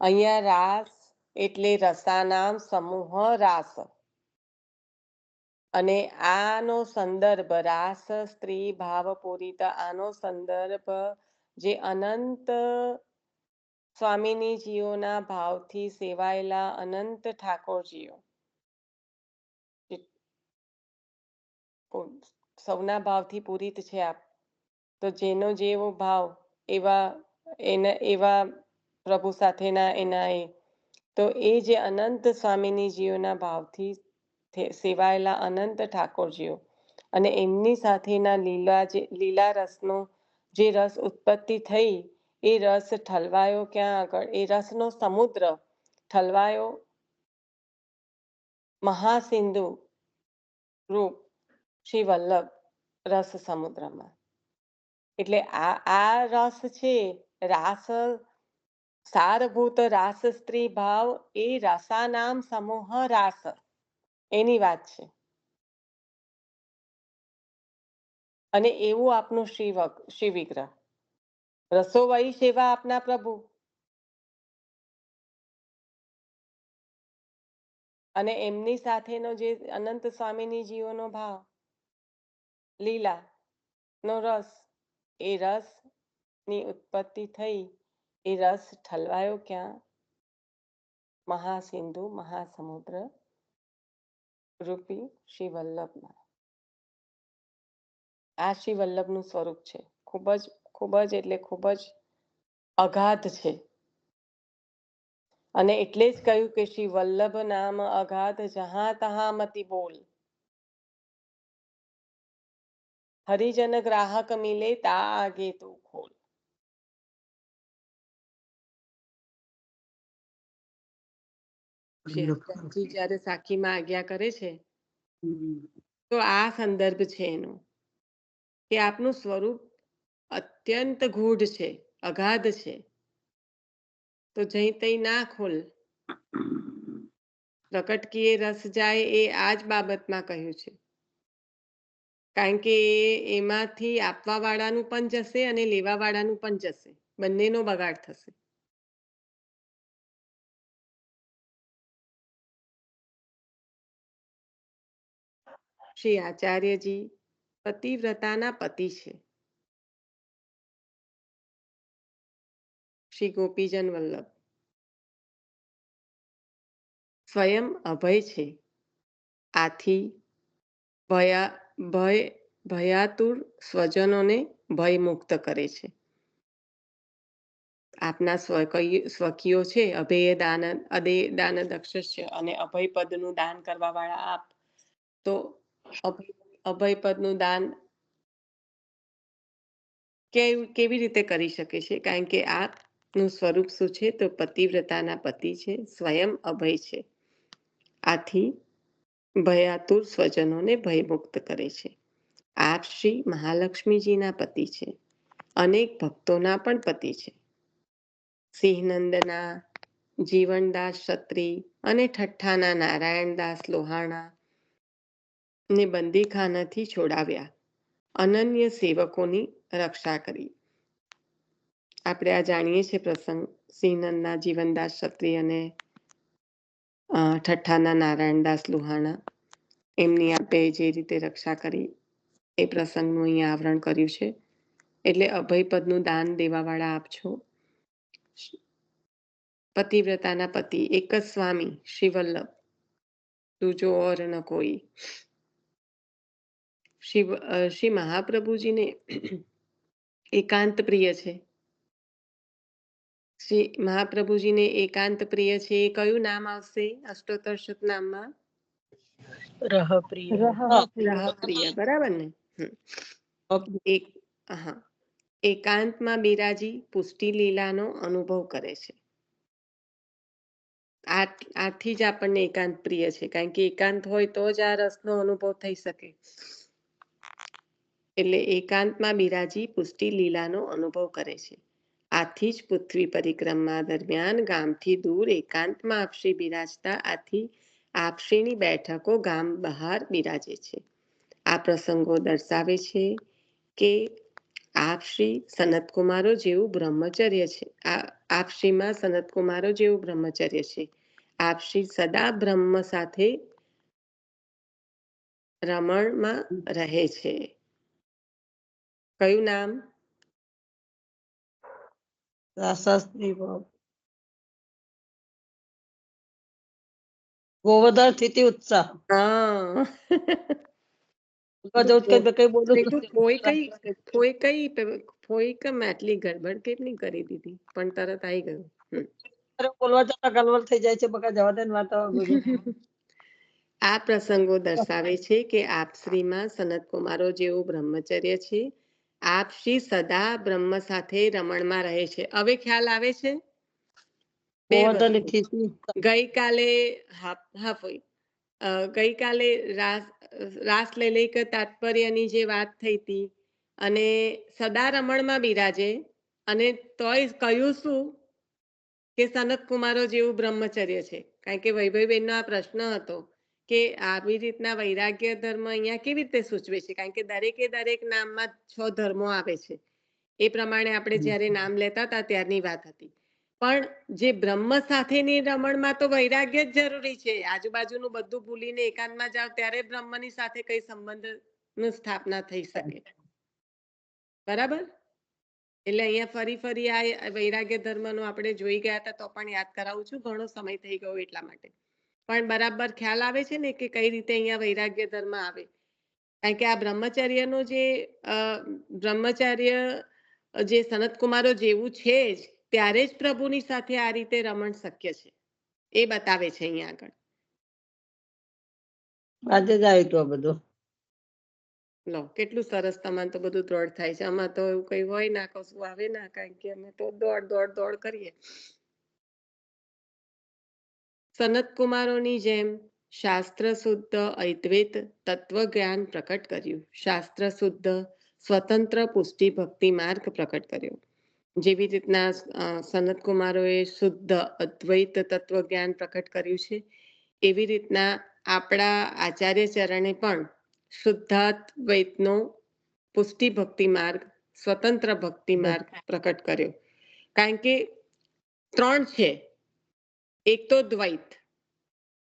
અહીંયા રાસ એટલે રસાનામ સમૂહ રાસ, અને આનો સંદર્ભ રાસ સ્ત્રી ભાવ પૂરિત, આનો સંદર્ભ જે અનંત સ્વામીની જીઓના ભાવથી સેવાયેલા અનંત ઠાકોરજીઓ, સૌના ભાવથી પૂરિત છે આપ, તો જેનો જેવો ભાવ એવા પ્રભુ સાથેના એના તો એ જે અનંત સ્વામીની જીઓના ભાવથી સેવાયેલા અનંત ઠાકોરજીઓ અને એમની સાથેના લીલા રસનો જે રસ ઉત્પત્તિ થઈ, એ રસ ઠલવાયો ક્યાં આગળ? એ રસનો સમુદ્ર ઠલવાયો મહાસિંધુ રૂપ શ્રી વલ્લભ રસ સમુદ્રમાં. એટલે આ રસ છે રાસ સારભૂત રાસ સ્ત્રી ભાવ, એ રસાનામ સમૂહ રાસ એની વાત છે. અને એવું આપનું શ્રી વિગ્રહ રસો વહી સેવા આપના પ્રભુ. અને એમની સાથેનો જે અનંત સ્વામીની જીવોનો ભાવ, લીલા નો રસ, એ રસ ની ઉત્પત્તિ થઈ, એ રસ ઠલવાયો ક્યાં? મહાસિંધુ મહાસમુદ્ર રૂપી શ્રી વલ્લભમાં. આ શ્રી વલ્લભનું સ્વરૂપ છે. ખૂબ જ એટલે ખૂબ જ અગાધ છે. અને એટલે જ કહ્યું કે શ્રી વલ્લભ નામ અગાધ જહાં તહાં મતિ બોલ, હરિજન ગ્રાહક મિલે તા આગે તું ખોલ. હરિદાસજી જ્યારે સાખીમાં આજ્ઞા કરે છે તો આ સંદર્ભ છે એનો, કે આપનું સ્વરૂપ અત્યંત ગૂઢ છે, અગાધ છે, તો જઈ તઈ ના ખોલ. પ્રકટકીએ રસ જાય, એ આ જ બાબતમાં કહ્યું છે. કારણ કે એમાંથી આપવા વાળાનું પણ જશે અને લેવા વાળાનું પણ જશે, બંનેનો બગાડ થશે. શ્રી આચાર્યજી પતિવ્રતાના પતિ છે. શ્રી ગોપીજન વલ્લભ સ્વયં અભય છે. આથી ભયાતુર સ્વજનોને ભયમુક્ત કરે છે. આપના સ્વકીયો છે, અભય દાન દક્ષ અને અભય પદનું દાન કરવા વાળા આપ, તો અભય પદનું દાન કેવી રીતે કરી શકે છે? કારણ કે આપનું સ્વરૂપ શું છે? તો પતિવ્રતાના પતિ છે, સ્વયં અભય છે. આથી ભયાતુર સ્વજનોને ભયમુક્ત કરે છે. આપ શ્રી મહાલક્ષ્મીજીના પતિ છે, અનેક ભક્તોના પણ પતિ છે. સિંહનંદના, જીવનદાસ ક્ષત્રિ અને ઠઠ્ઠાના નારાયણદાસ લોહાણા ને બંદીખાનાથી છોડાવ્યા, અનન્ય સેવકોની રક્ષા કરી. આપણે આ જાણીએ છીએ પ્રસંગ, સિંહનંદના, જીવનદાસ ક્ષત્રિ અને ઠઠ્ઠાના નારાયણદાસ લોહાણા, એમની આપે જે રીતે રક્ષા કરી, એ પ્રસંગનું અહીંયા આવરણ કર્યું છે. એટલે અભયપદનું દાન દેવાવાળા આપ છો. પતિવ્રતાના પતિ, એક જ સ્વામી શ્રી વલ્લભ, તુજો ઓર ન કોઈ. શ્રી મહાપ્રભુજીને એકાંત પ્રિય છે. શ્રી મહાપ્રભુજીને એકાંત પ્રિય છે. એ કયું નામ આવશે અષ્ટોત્તર શતનામમાં? રહપ્રિય, બરાબર ને? એકાંતમાં બિરાજી પુષ્ટિ લીલાનો અનુભવ કરે છે. આથી જ આપણને એકાંત પ્રિય છે, કારણ કે એકાંત હોય તો જ આ રસનો અનુભવ થઈ શકે. એટલે એકાંતમાં બિરાજી પુષ્ટિ લીલાનો અનુભવ કરે છે. આથી જ પૃથ્વી પરિક્રમા દરમિયાન ગામથી દૂર એકાંતમાં આપશ્રી બિરાજતા, આથી આપશ્રીની બેઠકો ગામ બહાર બિરાજે છે. આ પ્રસંગો દર્શાવે છે કે આપશ્રી સનતકુમારો જેવું બ્રહ્મચર્ય છે. આપશ્રીમાં સનતકુમારો જેવું બ્રહ્મચર્ય છે. આપશ્રી સદા બ્રહ્મ સાથે રમણમાં રહે છે. કયું નામ? ગોવર્ધન સ્થિતિ ઉત્સાહ. હા. આટલી ગડબડ કેટલી કરી દીધી, પણ તરત આવી ગયું. બોલવા જતા ગલવલ થઈ જાય છે, બકા જવા દે ને વાત. આ પ્રસંગો દર્શાવે છે કે આપશ્રીમાં સનતકુમારો જેવું બ્રહ્મચર્ય છે. આપશ્રી સદા બ્રહ્મ સાથે રમણમાં રહે છે. હવે ખ્યાલ આવે છે? ગઈકાલે ગઈકાલે રાસ લૈલિક તાત્પર્યની જે વાત થઈ હતી, અને સદા રમણમાં બિરાજે, અને તોય કહ્યું શું કે સનત કુમારો જેવું બ્રહ્મચર્ય છે. કારણ કે વૈભવીબેનનો આ પ્રશ્ન હતો કે આવી રીતના વૈરાગ્ય ધર્મ અહીંયા કેવી રીતે સૂચવે છે? કારણ કે દરેક નામમાં 6 ધર્મો આવે છે. એ પ્રમાણે આપણે જ્યારે નામ લેતા હતા ત્યારની વાત હતી. પણ જે બ્રહ્મ સાથેની રમણમાં તો વૈરાગ્ય જ જરૂરી છે. આજુબાજુનું બધું ભૂલીને એકાંતમાં જાવ ત્યારે બ્રહ્મની સાથે કઈ સંબંધની સ્થાપના થઈ શકે. બરાબર. એટલે અહીંયા ફરી આ વૈરાગ્ય ધર્મનો આપણે જોઈ ગયા હતા, તો પણ યાદ કરાવું છું, ઘણો સમય થઈ ગયો એટલા માટે. પણ બરાબર ખ્યાલ આવે છે ને કે કઈ રીતે અહીંયા વૈરાગ્ય ધર્મ આવે. કારણ કે આ બ્રહ્મચર્યનો જે બ્રહ્મચર્ય જે સનતકુમારો જેવું છે જ, ત્યારે જ પ્રભુની સાથે આ રીતે રમણ શક્ય છે, એ બતાવે છે અહીંયા આગળ. આજે જ આવ્યું હતું આ બધું. લો, કેટલું સરસ. તમારે તો બધું દ્રઢ થાય છે. આમાં તો એવું કઈ હોય ના, કશું આવે ના, કારણ કે અમે તો દોડ કરીએ. સનત કુમારોની જેમ શાસ્ત્ર શુદ્ધ અદ્વૈત તત્વ જ્ઞાન પ્રકટ કર્યું. શાસ્ત્ર શુદ્ધ સ્વતંત્ર પુષ્ટિ ભક્તિ માર્ગ પ્રકટ કર્યો. જેવી રીતના સનત કુમારોએ શુદ્ધ અદ્વૈત તત્વ જ્ઞાન પ્રકટ કર્યું છે, એવી રીતના આપણા આચાર્ય ચરણે પણ શુદ્ધાદ્વૈતનો પુષ્ટિ ભક્તિ માર્ગ, સ્વતંત્ર ભક્તિ માર્ગ પ્રકટ કર્યો. કારણ કે 3 છે. એક તો દ્વૈત,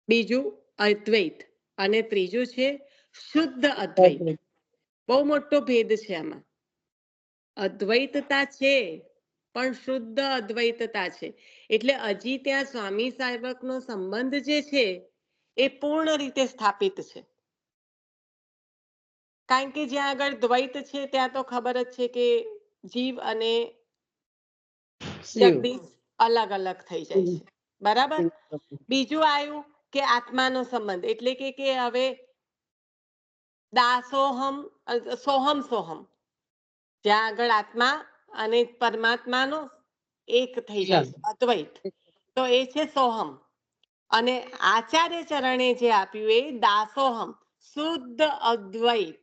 બીજું અદ્વૈત, અને ત્રીજું છે શુદ્ધ અદ્વૈત. બહુ મોટો ભેદ છે આમાં. અદ્વૈતતા છે પણ શુદ્ધ અદ્વૈતતા છે. એટલે હજી ત્યાં સ્વામી સાહેબનો સંબંધ જે છે એ પૂર્ણ રીતે સ્થાપિત છે. કારણ કે જ્યાં આગળ દ્વૈત છે ત્યાં તો ખબર જ છે કે જીવ અને જગદીશ અલગ અલગ થઈ જાય છે. બરાબર. બીજું આવ્યું કે આત્માનો સંબંધ, એટલે કે હવે દાસોહમ સોહમ જ્યાં આગળ આત્મા અને પરમાત્માનો એક થઈ જાય છે, અદ્વૈત. તો એ છે સોહમ. અને આચાર્ય ચરણે જે આપ્યું એ દાસોહમ, શુદ્ધ અદ્વૈત.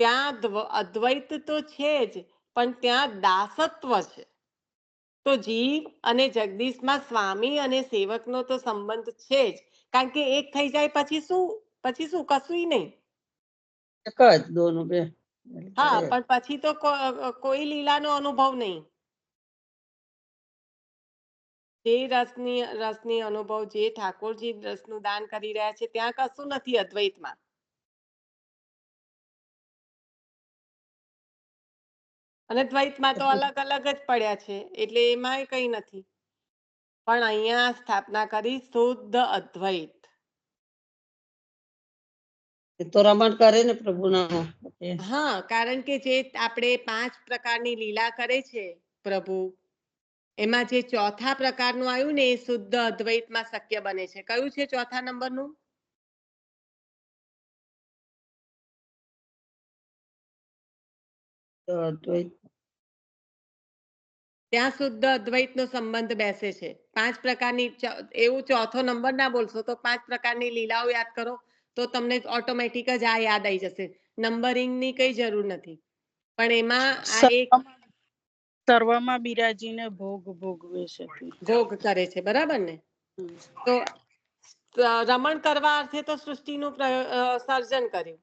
ત્યાં અદ્વૈત તો છે જ, પણ ત્યાં દાસત્વ છે. તો જીવ અને જગદીશમાં સ્વામી અને સેવકનો તો સંબંધ છે જ. કારણ કે એક થઈ જાય પછી શું કશું નહીં. હા, પણ પછી તો કોઈ લીલાનો અનુભવ નહીં. જે રસની અનુભવ, જે ઠાકોરજી રસનું દાન કરી રહ્યા છે, ત્યાં કશું નથી અદ્વૈતમાં. અને દ્વૈતમાં તો અલગ અલગ જ પડ્યા છે, એટલે એમાં કઈ નથી. પણ અહીંયા સ્થાપના કરી શુદ્ધ અદ્વૈત. તો રમણ કરે ને પ્રભુના. હા, કારણ કે જે આપણે 5 પ્રકારની લીલા કરે છે પ્રભુ, એમાં જે ચોથા પ્રકારનું આવ્યું ને એ શુદ્ધ અદ્વૈતમાં શક્ય બને છે. કયું છે ચોથા નંબરનું? ત્યાં શુદ્ધ અદ્વૈતનો સંબંધ બેસે છે. 5 પ્રકારની, એવું ચોથો નંબર ના બોલશો તો 5 પ્રકારની લીલાઓ યાદ કરો તો તમને ઓટોમેટિક જ આ યાદ આવી જશે. નંબરિંગની કઈ જરૂર નથી. પણ એમાં આ એક સર્વમાં બિરાજીને ભોગ ભોગવે છે, ભોગ કરે છે. બરાબર ને? તો રમણ કરવા અર્થે તો સૃષ્ટિનું સર્જન કર્યું,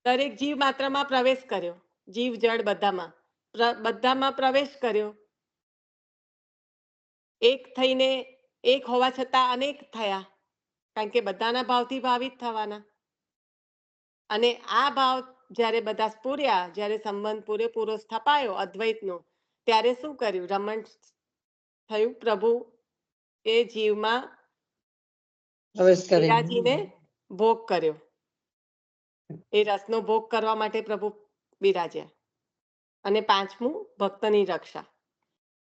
દરેક જીવ માત્રમાં પ્રવેશ કર્યો, જીવ જળ બધામાં પ્રવેશ કર્યો. એક થઈને એક હોવા છતાં અનેક થયા, કારણ કે બધાના ભાવથી ભાવિત થવાના. અને આ ભાવ જ્યારે બધા સ્ફુર્યા, જ્યારે સંબંધ પૂરેપૂરો સ્થપાયો અદ્વૈતનો, ત્યારે શું કર્યું? રમણ થયું. પ્રભુ એ જીવમાં બિરાજીને ભોગ કર્યો. એ રસનો ભોગ કરવા માટે પ્રભુ બિરાજ્યા. અને 5મું ભક્તની રક્ષા.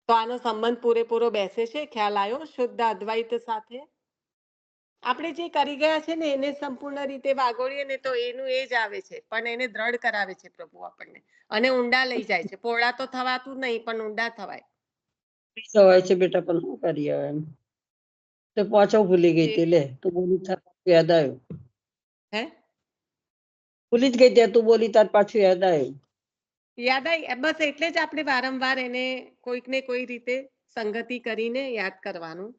તો આનો સંબંધ પૂરેપૂરો બેસે છે. ખ્યાલ આવ્યો શુદ્ધ અદ્વૈત સાથે? આપણે જે કરી ગયા છે ને એને સંપૂર્ણ રીતે વાગોળીએ ને તો એનું એ જ આવે છે, પણ એને દ્રઢ કરાવે છે પ્રભુ આપણને, અને ઊંડા લઈ જાય છે. પહોળા તો થવાતું નહીં, પણ ઊંડા થવાય. છે બેટા, પણ શું કરીએ એમ. તો પાછો ભૂલી ગઈ હતી. લે, તું બોલી યાદ આવ્યું. હે, ભૂલી જ ગઈ ત્યાં તું બોલી તાર પાછું યાદ આવ્યું. યાદ આવી. બસ એટલે જ આપણે વારંવાર એને કોઈક ને કોઈ રીતે સંગતિ કરીને યાદ કરવાનું.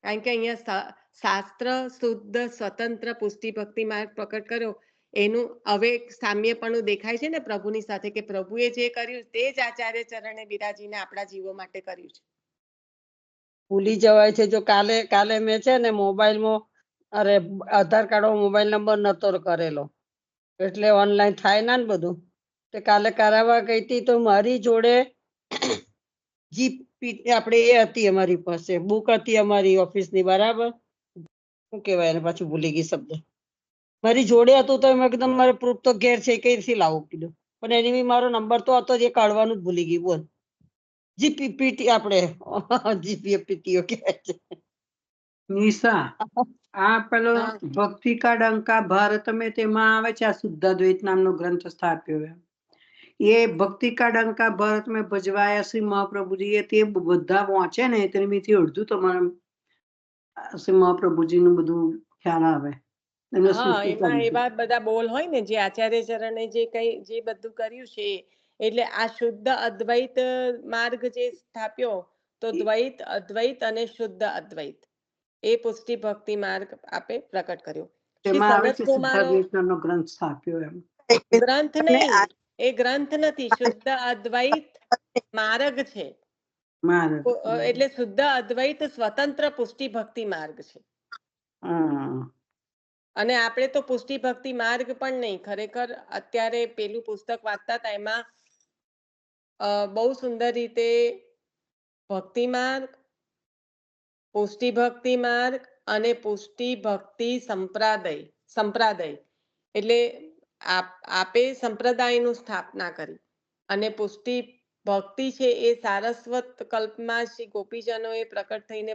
કારણ કે અહીંયા શાસ્ત્ર શુદ્ધ સ્વતંત્ર પુષ્ટિ ભક્તિ માર્ગ પ્રકટ કર્યો એનું હવે સામ્યપણું દેખાય છે ને પ્રભુની સાથે, કે પ્રભુએ જે કર્યું તે જ આચાર્ય ચરણે બિરાજીને આપણા જીવો માટે કર્યું છે. ભૂલી જવાય છે. જો કાલે મેં છે ને મોબાઈલમાં અરે આધાર કાર્ડ મોબાઈલ નંબર નતો કરેલો, એટલે ઓનલાઈન થાય ના ને બધું. તે કાલે કરાવવા ગઈ હતી તો મારી જોડે જીપી આપણે એ હતી, અમારી પાસે બુક હતી અમારી ઓફિસની, બરાબર. શું કહેવાય એને, પાછું ભૂલી ગઈ શબ્દ. મારી જોડે હતું તો મેં કીધું મારે પ્રૂફ તો ઘેર છે, કઈથી લાવું કીધું. પણ એની બી મારો નંબર તો હતો જ, એ કાઢવાનું જ ભૂલી ગઈ. બોલ, જીપીપીટી આપણે જીપીપીટીઓ કહેવાય છે. નિશા, આ પેલો હા. ભક્તિ કા ડંકા ભારતમે તેમાં આવે છે, આ શુદ્ધાદ્વૈત નામનો ગ્રંથ સ્થાપ્યો છે. એ ભક્તિ કા ડંકા ભારત મેં ભજવાયા શ્રી મહાપ્રભુજીએ, તે બધા વાંચે ને તેમાંથી અડધું તમારે શ્રી મહાપ્રભુજીનું બધું ખ્યાલ આવે. એમને હા, સૃષ્ટિ એમાં કરી. એવા બધા બોલ હોય ને, જે આચાર્ય ચરણે જે બધું કર્યું છે. એટલે આ શુદ્ધ અદ્વૈત માર્ગ જે સ્થાપ્યો, તો દ્વૈત, અદ્વૈત અને શુદ્ધ અદ્વૈત, એ પુષ્ટિ ભક્તિ માર્ગ આપે પ્રકટ કર્યો. શ્રી તેમાં આવે સનત છે કુમારો શુદ્ધાદ્વૈત નામનો ગ્રંથ સ્થાપ્યો એમ. ગ્રંથ નહીં, એ ગ્રંથ નથી, શુદ્ધ અદ્વૈત માર્ગ છે. મારે એટલે શુદ્ધ અદ્વૈત સ્વતંત્ર પુષ્ટિ ભક્તિ માર્ગ છે. હા. અને આપણે તો પુષ્ટિ ભક્તિ માર્ગ પણ નહીં, ખરેખર અત્યારે પેલું પુસ્તક વાંચતા હતા, એમાં બહુ સુંદર રીતે ભક્તિ માર્ગ, પુષ્ટિ ભક્તિ માર્ગ અને પુષ્ટિ ભક્તિ સંપ્રાદય એટલે આપે સંપ્રદાયનું સ્થાપના કરી. અને પુષ્ટિ ભક્તિ છે એ સારસ્વત કલ્પમાં શ્રી ગોપીજનોએ પ્રકટ થઈને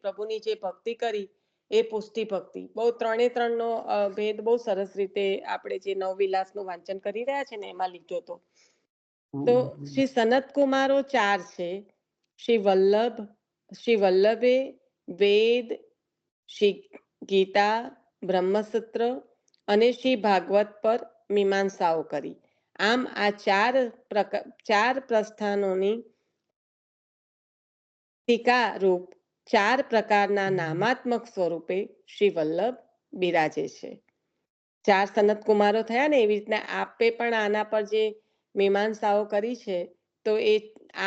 પ્રભુની જે ભક્તિ કરી, એ પુષ્ટિ ભક્તિ. બહુ ત્રણે ત્રણનો ભેદ બહુ સરસ રીતે આપણે જે નવવિલાસનું વાંચન કરી રહ્યા છે ને એમાં લીધો હતો. તો શ્રી સનત કુમારો 4 છે. શ્રી વલ્લભે વેદ, શ્રી ગીતા, બ્રહ્મસૂત્ર અને શ્રી ભાગવત પર મીમાંસાઓ કરી. આમ આ ચાર પ્રસ્થાનોની ટીકા રૂપ 4 પ્રકારના નામાત્મક સ્વરૂપે શ્રી વલ્લભ બિરાજે છે. 4 સનત કુમારો થયા ને, એવી રીતના આપે પણ આના પર જે મીમાંસાઓ કરી છે, તો એ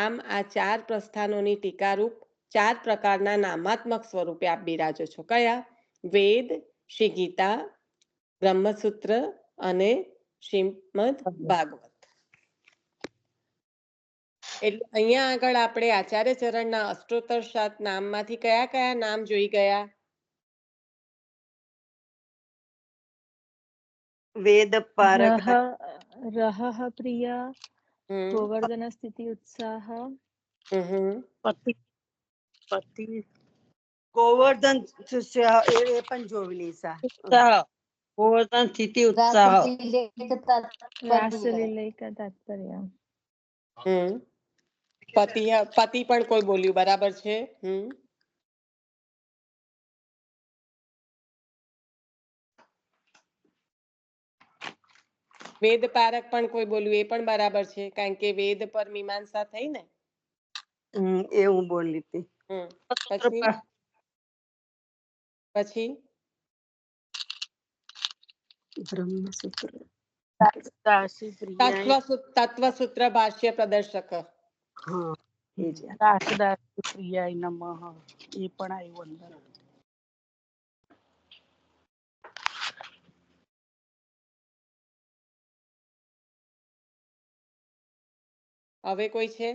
આમ આ 4 પ્રસ્થાનોની ટીકારૂપ 4 પ્રકારના નામાત્મક સ્વરૂપે આપ બિરાજો છો. કયા? વેદ, શ્રી ગીતા, બ્રહ્મસૂત્ર અને શ્રીમદ ભાગવત. એટલે અહીંયા આગળ આપણે આચાર્ય ચરણના અષ્ટોત્તર શત નામમાંથી કયા કયા નામ જોઈ ગયા? વેદ પારક, રહઃ પ્રિયા, હમ ગોવર્ધન સ્થિતિ ઉત્સાહ, પતિ પતિ ગોવર્ધન એ પણ જોઈ લીધા. ઉત્સાહ, ગોવર્ધન સ્થિતિ ઉત્સાહ. રાસલીલૈક તાત્પર્ય. પતિ પણ કોઈ બોલ્યું, બરાબર છે. વેદ પારક પણ કોઈ બોલ્યું, એ પણ બરાબર છે, કારણ કે વેદ પર મીમાંસા થઈ ને. એ હું બોલી હતી. પછી પછી બ્રહ્મસૂત્ર, દાસી પ્રિયા તત્વસૂત્ર ભાષ્ય પ્રદર્શક. હા એ જ. દાસી પ્રિયાય નમઃ, એ પણ આવ્યું અંદર. હવે કોઈ છે?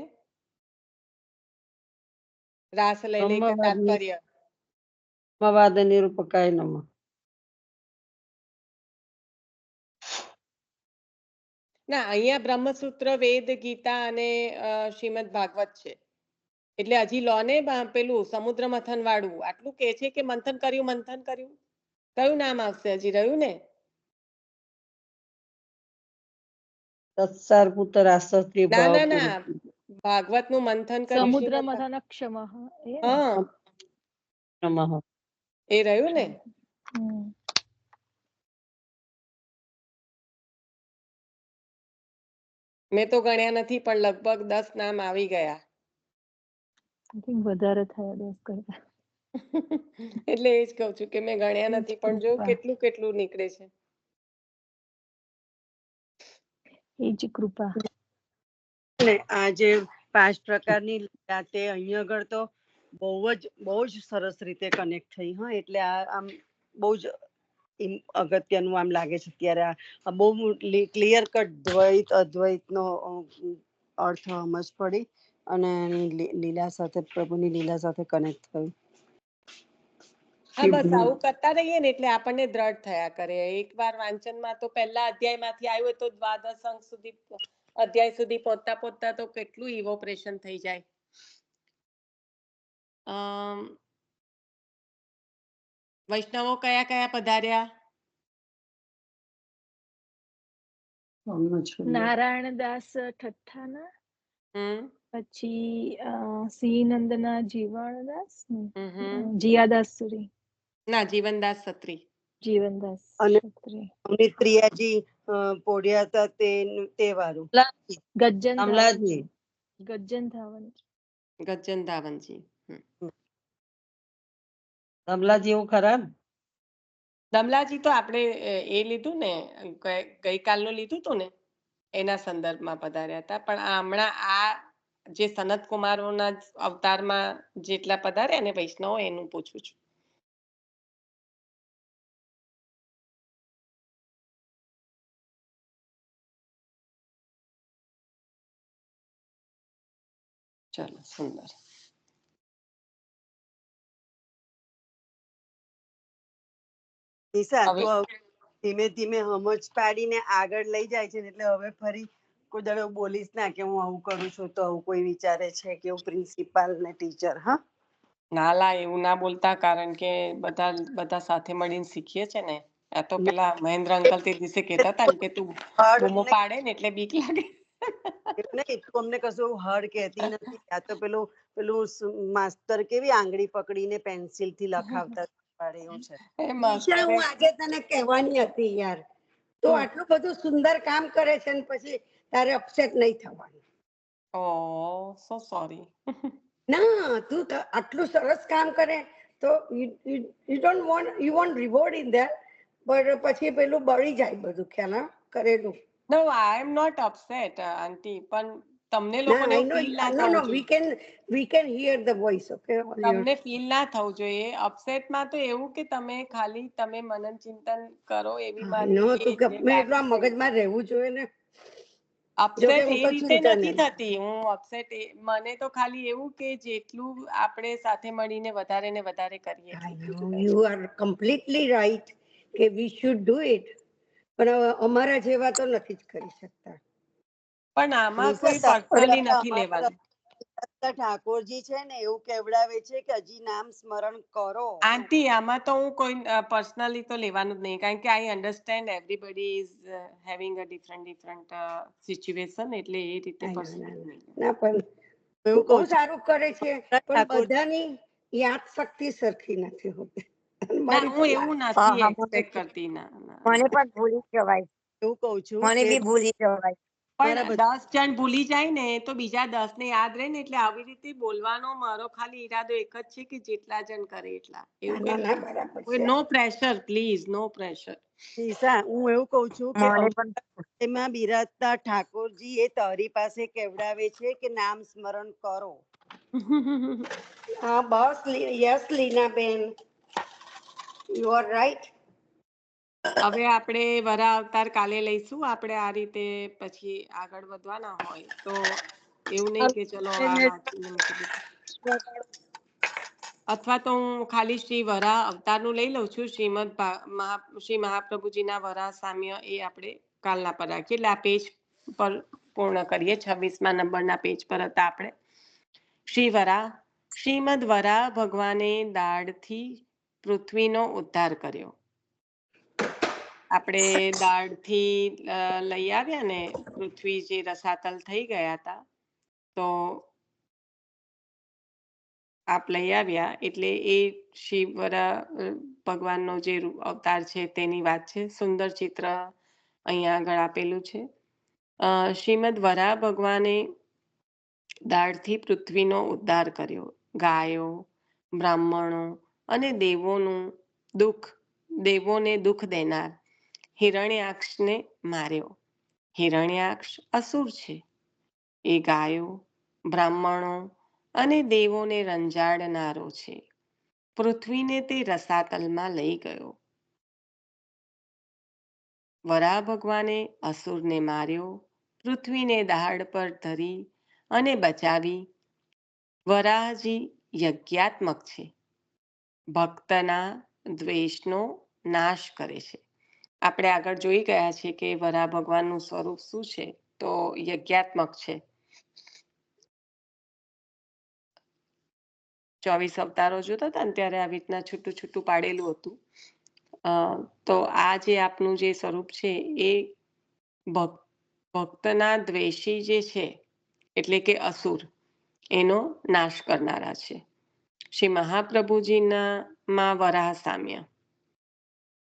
રાસ લઈ લે કે તાત્પર્ય. બ્રહ્મવાદ નિરૂપકાય નમઃ. ના, અહીંયા બ્રહ્મસૂત્ર, વેદ, ગીતા અને શ્રીમદ ભાગવત છે. એટલે હજી લો ને પેલું સમુદ્ર મંથન વાળું આટલું કે છે કે મંથન કર્યું. કયું નામ આવશે? હજી રહ્યું ને. તત્સાર પુત્ર આસક્તિ ના ભાવ ના ના, ભાગવત નું મંથન કર્યું. સમુદ્ર મથન ક્ષમ, હા, નમઃ. એ રહ્યું ને. મેં તો ગણ્યા નથી, પણ લગભગ 10 નામ આવી ગયા. વધારે થયા 10 કરતા. એટલે એ જ કઉ છું કે મેં ગણ્યા નથી, પણ જો કેટલું નીકળે છે. એ જ કૃપા. ને આ જે 5 પ્રકારની લીલા તે અહીં આગળ તો બહુ જ સરસ રીતે કનેક્ટ થઈ. હા, એટલે આ આમ બહુ જ અગત્યનું આમ લાગે છે અત્યારે. આ બહુ ક્લિયર કટ દ્વૈત અદ્વૈતનો અર્થ સમજ પડી અને લીલા સાથે, પ્રભુની લીલા સાથે કનેક્ટ થયું. હા, બસ આવું કરતા રહીએ ને એટલે આપણને દ્રઢ થયા કરે. એકવાર વાંચનમાં તો પહેલા અધ્યાયમાંથી આવ્યું તો દ્વાદશ અંક સુધી, અધ્યાય સુધી પહોંચતા પહોંચતા તો કેટલું ઇવોપરેશન થઈ જાય. વૈષ્ણવો કયા કયા પધાર્યા? નારાયણ દાસ ઠઠ્ઠાના, હમ પછી સિંહનંદના જીવણદાસ, જીયાદાસ સુરી, ના, જીવનદાસ સત્રી. જીવનદાસ અને સત્રી, અમિત પ્રિયાજી પોઢ્યા હતા તે વારું. ગજ્જન કમલાજી. ગજ્જન ધાવનજી. ગજ્જન ધાવનજી. કમલાજી એવું ખરા ને? દમલાજી તો આપણે એ લીધું ને, ગઈકાલનું લીધું હતું ને, એના સંદર્ભમાં પધાર્યા હતા. પણ હમણાં આ જે સનત કુમારોના અવતારમાં જેટલા પધાર્યા ને વૈષ્ણવો, એનું પૂછું છું. ચલો, સુંદર. નિશા, હવે તું ધીમે ધીમે સમજ પાડીને આગળ લઈ જાય છે, એટલે હવે ફરી કોઈ દાડો બોલીશ ના કે હું આવું કરું છું તો આવું કોઈ વિચારે છે કે હું પ્રિન્સિપાલ ને ટીચર. હા, નાલા એવું ના બોલતા, કારણ કે બધા સાથે મળીને શીખીએ છે ને. આ તો પેલા મહેન્દ્ર અંકલ તે દિવસે કહેતા હતા ને કે તું બૂમો પાડે ને એટલે બીક લાગે. નહીં, તું અમને કશું હાર્ડ કહેતી નથી. આ તો પેલું માસ્તર કેવી આંગળી પકડીને પેન્સિલ થી લખાવતા એવું છે. નિશા, હું આજે તને કહેવાની હતી યાર, તો આટલું બધું સુંદર કામ કરે છે ને પછી તારે અપસેટ નહીં થવાનું. ઓહ, સો સોરી. ના, તું આટલું સરસ કામ કરે તો you don't want, you want reward in that, but પછી પેલું બળી જાય બધું ખ્યાલ કરેલું. નો, આઈ એમ નોટ અપસેટ આંટી, પણ તમને ના, લોકોને આઈ નો, ફીલ ના નો થવું નો જોઈએ. We can here the voice. Okay, તમને ફીલ ના થવું જોઈએ. અપસેટમાં તો એવું કે તમે ખાલી મનન ચિંતન કરો, એવી નો, મારી તું એ જે ગમે એટલું આ લાગણી છે. મગજમાં રહેવું જોઈએ ને. જોકે અપસેટ હું એ તો રીતે ચિંતન નથી થતી. હું અપસેટ મને તો ખાલી એવું કે જેટલું આપણે સાથે મળીને વધારે ને વધારે કરીએ એટલું, બીજું કઈ યુ આર કમ્પ્લીટલી રાઈટ કે વી શુડ ડુ ઇટ, પણ અમારા જેવા તો નથી જ કરી શકતા. પણ આમાં કોઈ પર્સનલી નથી લેવાનું. ઠાકોરજી છે ને એવું કેવડાવે છે કે હજી નામ સ્મરણ કરો. આંટી, આમાં તો હું કોઈ પર્સનલી તો લેવાનું જ નહીં, કારણ કે આઈ understand everybody is having a different situation, એટલે એ રીતે પર્સનલી નહીં. ના, પણ એવું બહુ કહું છું સારું કરે છે, પણ ઠાકોર. બધાની યાદ શક્તિ સરખી નથી હોતી. ના, મારી તો હું એવું નથી એક્સપેક્ટ કરતી. ના, મને પણ ભૂલી જવાય, એવું કહું છું મને કે બી ભૂલી જવાય. મારા પણ 10 જણ ભૂલી જાય ને તો બીજા 10 ને યાદ રહે ને, એટલે આવી રીતે બોલવાનો મારો ખાલી ઈરાદો એક જ છે કે જેટલા જણ કરે એટલા. એવું ના, બરાબર કઈ, છે. No pressure please, no pressure. Nisha, હું એવું કહું છું કે મને પણ એમાં બિરાજતા ઠાકોરજી એ તારી પાસે કેવડાવે છે કે નામ સ્મરણ કરો. હા, બસ, yes Leenaben, you are right. હવે આપણે વરા અવતાર કાલે લઈશું. આપણે આ રીતે પછી આગળ વધવાના હોય તો એવું નહીં કે ચલો આ વાંચીને મૂકી દીધું. અથવા તો હું ખાલી શ્રી વરા અવતારનું લઈ લઉં છું. શ્રી મહાપ્રભુજીના વરા સામ્ય એ આપણે કાલના પર રાખીએ. એટલે આ પેજ પર પૂર્ણ કરીએ. 26મા નંબરના પેજ પર હતા આપણે. શ્રી વરા, શ્રીમદ વરા ભગવાને દાઢથી પૃથ્વીનો ઉદ્ધાર કર્યો. આપણે દાઢથી લઈ આવ્યા ને, પૃથ્વી જે રસાતલ થઈ ગયા હતા, તો આપ લઈ આવ્યા એટલે એ શિવરા ભગવાનનો જે અવતાર છે તેની વાત છે. સુંદર ચિત્ર અહીંયા આગળ આપેલું છે. શ્રીમદ વરા ભગવાને દાઢથી પૃથ્વીનો ઉદ્ધાર કર્યો. ગાયો, બ્રાહ્મણો અને દેવોને દુઃખ દેનાર હિરણ્યાક્ષને માર્યો. હિરણ્યાક્ષ અસુર છે. એ ગાયો, બ્રાહ્મણો અને દેવોને રંજાડનારો છે. પૃથ્વીને તે રસાતલમાં લઈ ગયો. વરાહ ભગવાને અસુરને માર્યો, પૃથ્વીને દહાડ પર ધરી અને બચાવી. વરાહજી યજ્ઞાત્મક છે. ભક્તના દ્વેષનો નાશ કરે છે. આપણે આગળ જોઈ ગયા છીએ કે વરાહ ભગવાનનું સ્વરૂપ શું છે, તો યજ્ઞાત્મક છે. 24 અવતારો જોતા હતા ને ત્યારે આવી રીતના છૂટું છૂટું પાડેલું હતું. તો આ જે આપનું જે સ્વરૂપ છે એ ભક્તના દ્વેષી જે છે એટલે કે અસુર એનો નાશ કરનારા છે. શ્રી મહાપ્રભુજીના માં વરાહ સામ્ય.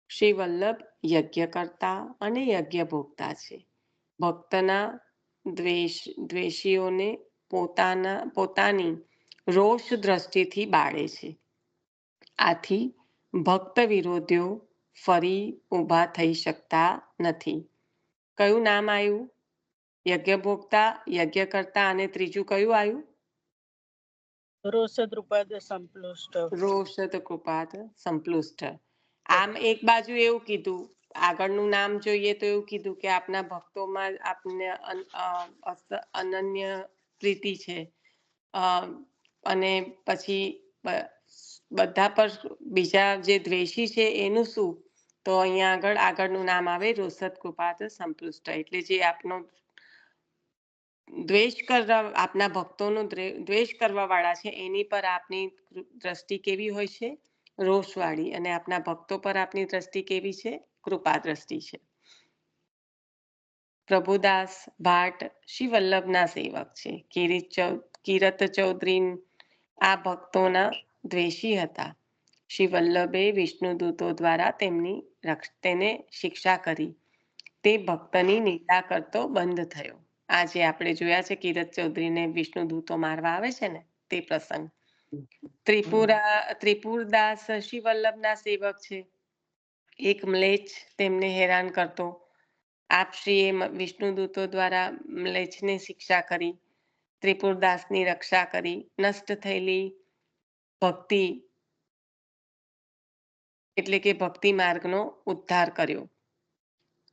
શ્રી વલ્લભ યજ્ઞકર્તા અને યજ્ઞ ભોગતા છે. ભક્તના દ્વેષીઓને પોતાની રોષ દ્રષ્ટિથી બાળે છે. આથી ભક્ત વિરોધીઓ ફરી ઊભા થઈ શકતા નથી. કયું નામ આવ્યું? યજ્ઞ ભોગતા, યજ્ઞ કરતા અને ત્રીજું કયું આવ્યું? રોષદ રૂપાદ સંપ્લુષ્ટ. રોષદ કૃપાદ સંપ્લુષ્ટ. આમ એક બાજુ એવું કીધું, આગળનું નામ જોઈએ તો એવું કીધું કે આપના ભક્તોમાં આપને અનન્ય પ્રીતિ છે. અને પછી બધા પર બીજા જે દ્વેષી છે એનું શું? તો અહીંયા આગળનું નામ આવે રોષદ કૃપાદ સંપૃષ્ટ. એટલે જે આપનો દ્વેષ કરવા, આપના ભક્તોનો દ્વેષ કરવા વાળા છે એની પર આપની દ્રષ્ટિ કેવી હોય છે? રોષવાળી. અને આપના ભક્તો પર આપની દ્રષ્ટિ કેવી છે? કૃપા દ્રષ્ટિ છે. પ્રભુદાસ ભાટ શ્રી વલ્લભના સેવક છે. કિરત ચૌધરી આ ભક્તોના દ્વેષી હતા. શ્રી વલ્લભે વિષ્ણુદૂતો દ્વારા તેને શિક્ષા કરી. તે ભક્તની નિંદા કરતો બંધ થયો. આજે આપણે જોયા છે કિરત ચૌધરીને વિષ્ણુદૂતો મારવા આવે છે ને તે પ્રસંગ. ત્રિપુરદાસ શ્રી વલ્લભના સેવક છે. એક મ્લેચ્છ તેમને હેરાન કરતો. આપશ્રીએ વિષ્ણુદૂતો દ્વારા મ્લેચ્છને શિક્ષા કરી. ત્રિપુરદાસની રક્ષા કરી. નષ્ટ થયેલી ભક્તિ એટલે કે ભક્તિ માર્ગનો ઉદ્ધાર કર્યો.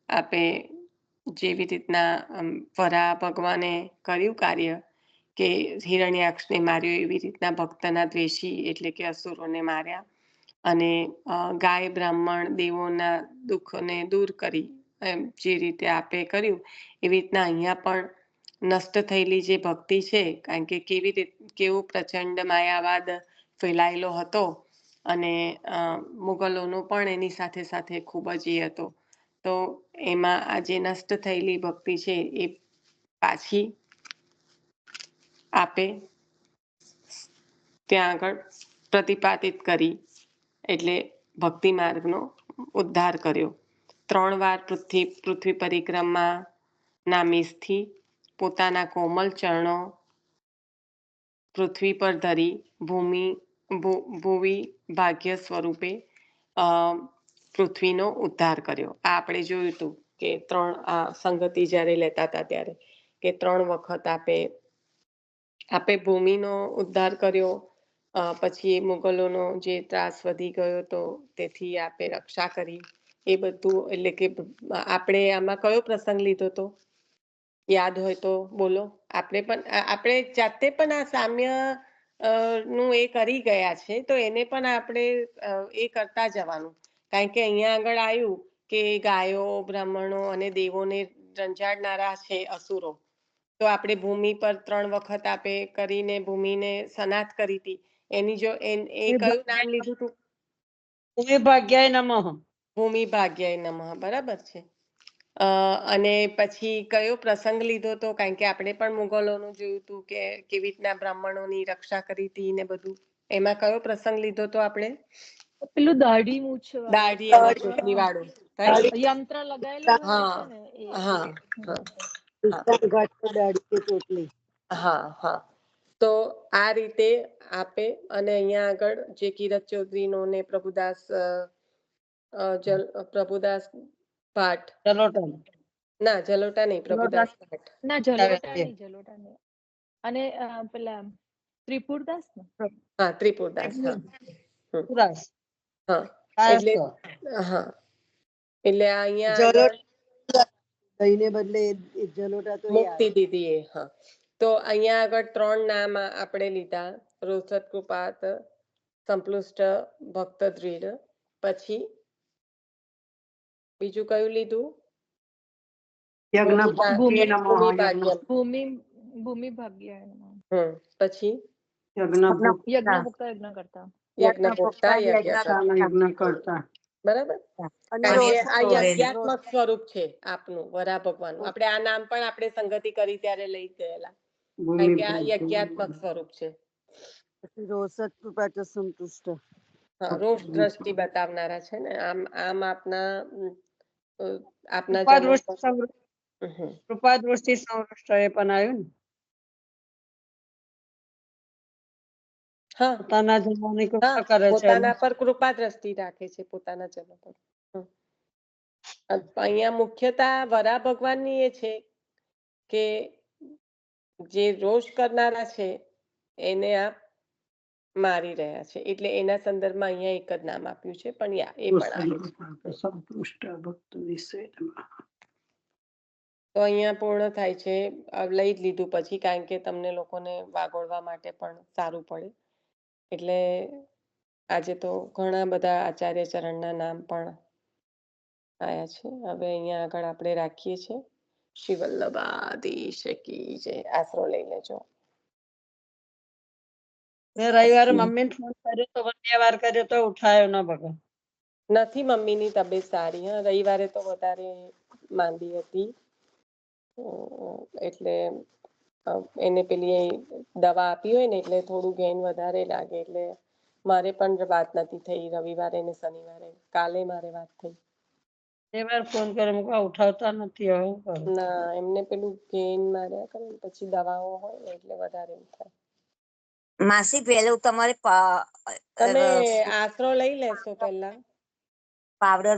આપે જેવી રીતના વરાહ ભગવાને કર્યું કાર્ય કે હિરણ્યાક્ષને માર્યો, એવી રીતના ભક્તના દ્વેષી એટલે કે અસુરોને માર્યા અને ગાય, બ્રાહ્મણ, દેવોના દુઃખોને દૂર કરી. જે રીતે આપે કર્યું એવી રીતના અહીંયા પણ નષ્ટ થયેલી જે ભક્તિ છે, કારણ કે કેવો પ્રચંડ માયાવાદ ફેલાયેલો હતો અને મુગલોનો પણ એની સાથે સાથે ખૂબ જ એ હતો. તો એમાં આ જે નષ્ટ થયેલી ભક્તિ છે એ પાછી આપે ત્યાં આગળ પ્રતિપાદિત કરી. એટલે ભક્તિ માર્ગનો ઉદ્ધાર કર્યો. 3 વાર પૃથ્વી પરિક્રમા ના મીસથી પોતાના કોમલ ચરણો પૃથ્વી પર ધરી ભૂવિ ભાગ્ય સ્વરૂપે પૃથ્વીનો ઉદ્ધાર કર્યો. આ આપણે જોયું હતું કે 3 સંગતિ જ્યારે લેતા હતા ત્યારે કે 3 વખત આપે ભૂમિનો ઉદ્ધાર કર્યો. પછી મુગલોનો જે ત્રાસ વધી ગયો તો તેથી આપે રક્ષા કરી. એ બધું એટલે કે આપણે આમાં કયો પ્રસંગ લીધો તો યાદ હોય તો બોલો. આપણે જાતે પણ આ સામ્ય નું એ કરી ગયા છે, તો એને પણ આપણે એ કરતા જવાનું. કારણ કે અહીંયા આગળ આવ્યું કે ગાયો, બ્રાહ્મણો અને દેવોને રંજાડનારા છે અસુરો. તો આપણે ભૂમિ પર 3 વખત આપે કરીને ભૂમિને સનાથ કરી હતી. એની જો એ કયું નામ લીધું હતું? ભૂમિ ભાગ્યાય નમઃ. ભૂમિ ભાગ્યાય નમઃ. બરાબર છે. અને પછી કયો પ્રસંગ લીધો તો? કારણ કે આપણે પણ મુગલોનું જોયું હતું કે કેવી રીતના બ્રાહ્મણોની રક્ષા કરી હતી ને બધું. એમાં કયો પ્રસંગ લીધો તો આપણે? પેલું દાઢી મૂછ દાઢી અને ચોટલી વાળું. યંત્ર લગાયેલું હોય છે ને એ. હા. તો આ રીતે આપે અને અહીંયા આગળ જે કિરત ચૌધરીનો ને પ્રભુદાસ ભાટ ના જલોટા નહીં, પ્રભુદાસ ભટ્ટ. ના જલોટા નહીં, જલોટા નહીં. અને પેલા ત્રિપુરદાસ ને હા ત્રિપુરદાસ, હા પુરાસ હા. કાયસ્થ. એટલે હા એટલે અહીંયા જલોટા આગળ દહીંને બદલે એ જલોટા તો એ મુક્તિ આવે. દીધી એ, હા. તો અહીંયા આગળ 3 નામ આપણે લીધા, રોસત કૃપાત, સંપલુષ્ટ ભક્ત દ્રીડ, પછી બીજું કયું લીધું? યજ્ઞ ભક્તિએ નમઃ, ભૂમિ યજ્ઞ ભાગ્યમ. ભૂમિ ભાગ્ય પછી યજ્ઞ ભક્તિ યજ્ઞ ભુક્તા યજ્ઞ કરતા. યજ્ઞ ભોક્તા, યજ્ઞ કરતા. યજ્ઞ કરતા. બરાબર. અને કારણ કે રોજ આ યજ્ઞાત્મક સ્વરૂપ છે આપનું, વરા ભગવાનનું. આપણે આ નામ પણ આપણે સંગતિ કરી ત્યારે લઈ ગયેલા, કારણ કે આ યજ્ઞાત્મક સ્વરૂપ છે. રોષત કૃપા તો સંતુષ્ટ. હા, રોષ દ્રષ્ટિ બતાવનારા છે ને. આમ આપના કૃપા દૃષ્ટિ સંવૃષ્ટ એ પણ આવ્યું ને. હા, પોતાના જન્મની કૃપા કરે છે. પોતાના પર કૃપા દ્રષ્ટિ રાખે છે, પોતાના જન્મ પર. અહીંયા મુખ્યતા વરા ભગવાનની એ છે કે જે રોષ કરનારા છે એને આપ મારી રહ્યા છે, એટલે એના સંદર્ભમાં અહીંયા એક જ નામ આપ્યું છે, પણ એ પણ આવે છે. સંતુષ્ટ ભક્ત વિશે. તો અહીંયા પૂર્ણ થાય છે. લઈ જ લીધું પછી, કારણ કે તમને લોકોને વાગોળવા માટે પણ સારું પડે. એટલે આજે તો ઘણા બધા આચાર્ય ચરણના નામ પણ આયા છે. હવે અહીંયા આગળ આપણે રાખીએ છીએ. શ્રી વલ્લભાધીશ કી જય. આશરો લઈ લેજો. રવિવારે મમ્મીને ફોન કર્યો તો 2 વાર કર્યો તો ઉઠાયો ના ભગવાન. નથી, મમ્મીની તબિયત સારી. હા, રવિવારે તો વધારે માંદી હતી, એટલે એને પેલી દવા આપી હોય ને એટલે થોડું ગેન વધારે લાગે. એટલે મારે પણ વાત નથી થઈ રવિવારે ને શનિવારે. કાલે મારે વાત થઈ. 2 વાર ફોન કર્યો, ઉઠાવતા નથી. હવે ના, એમને પેલું ગેન માર્યા કરે ને પછી દવાઓ હોય ને એટલે વધારે થાય. માસી પેલું તમારે તમે આશરો લઈ લેશો પહેલા. પાવડર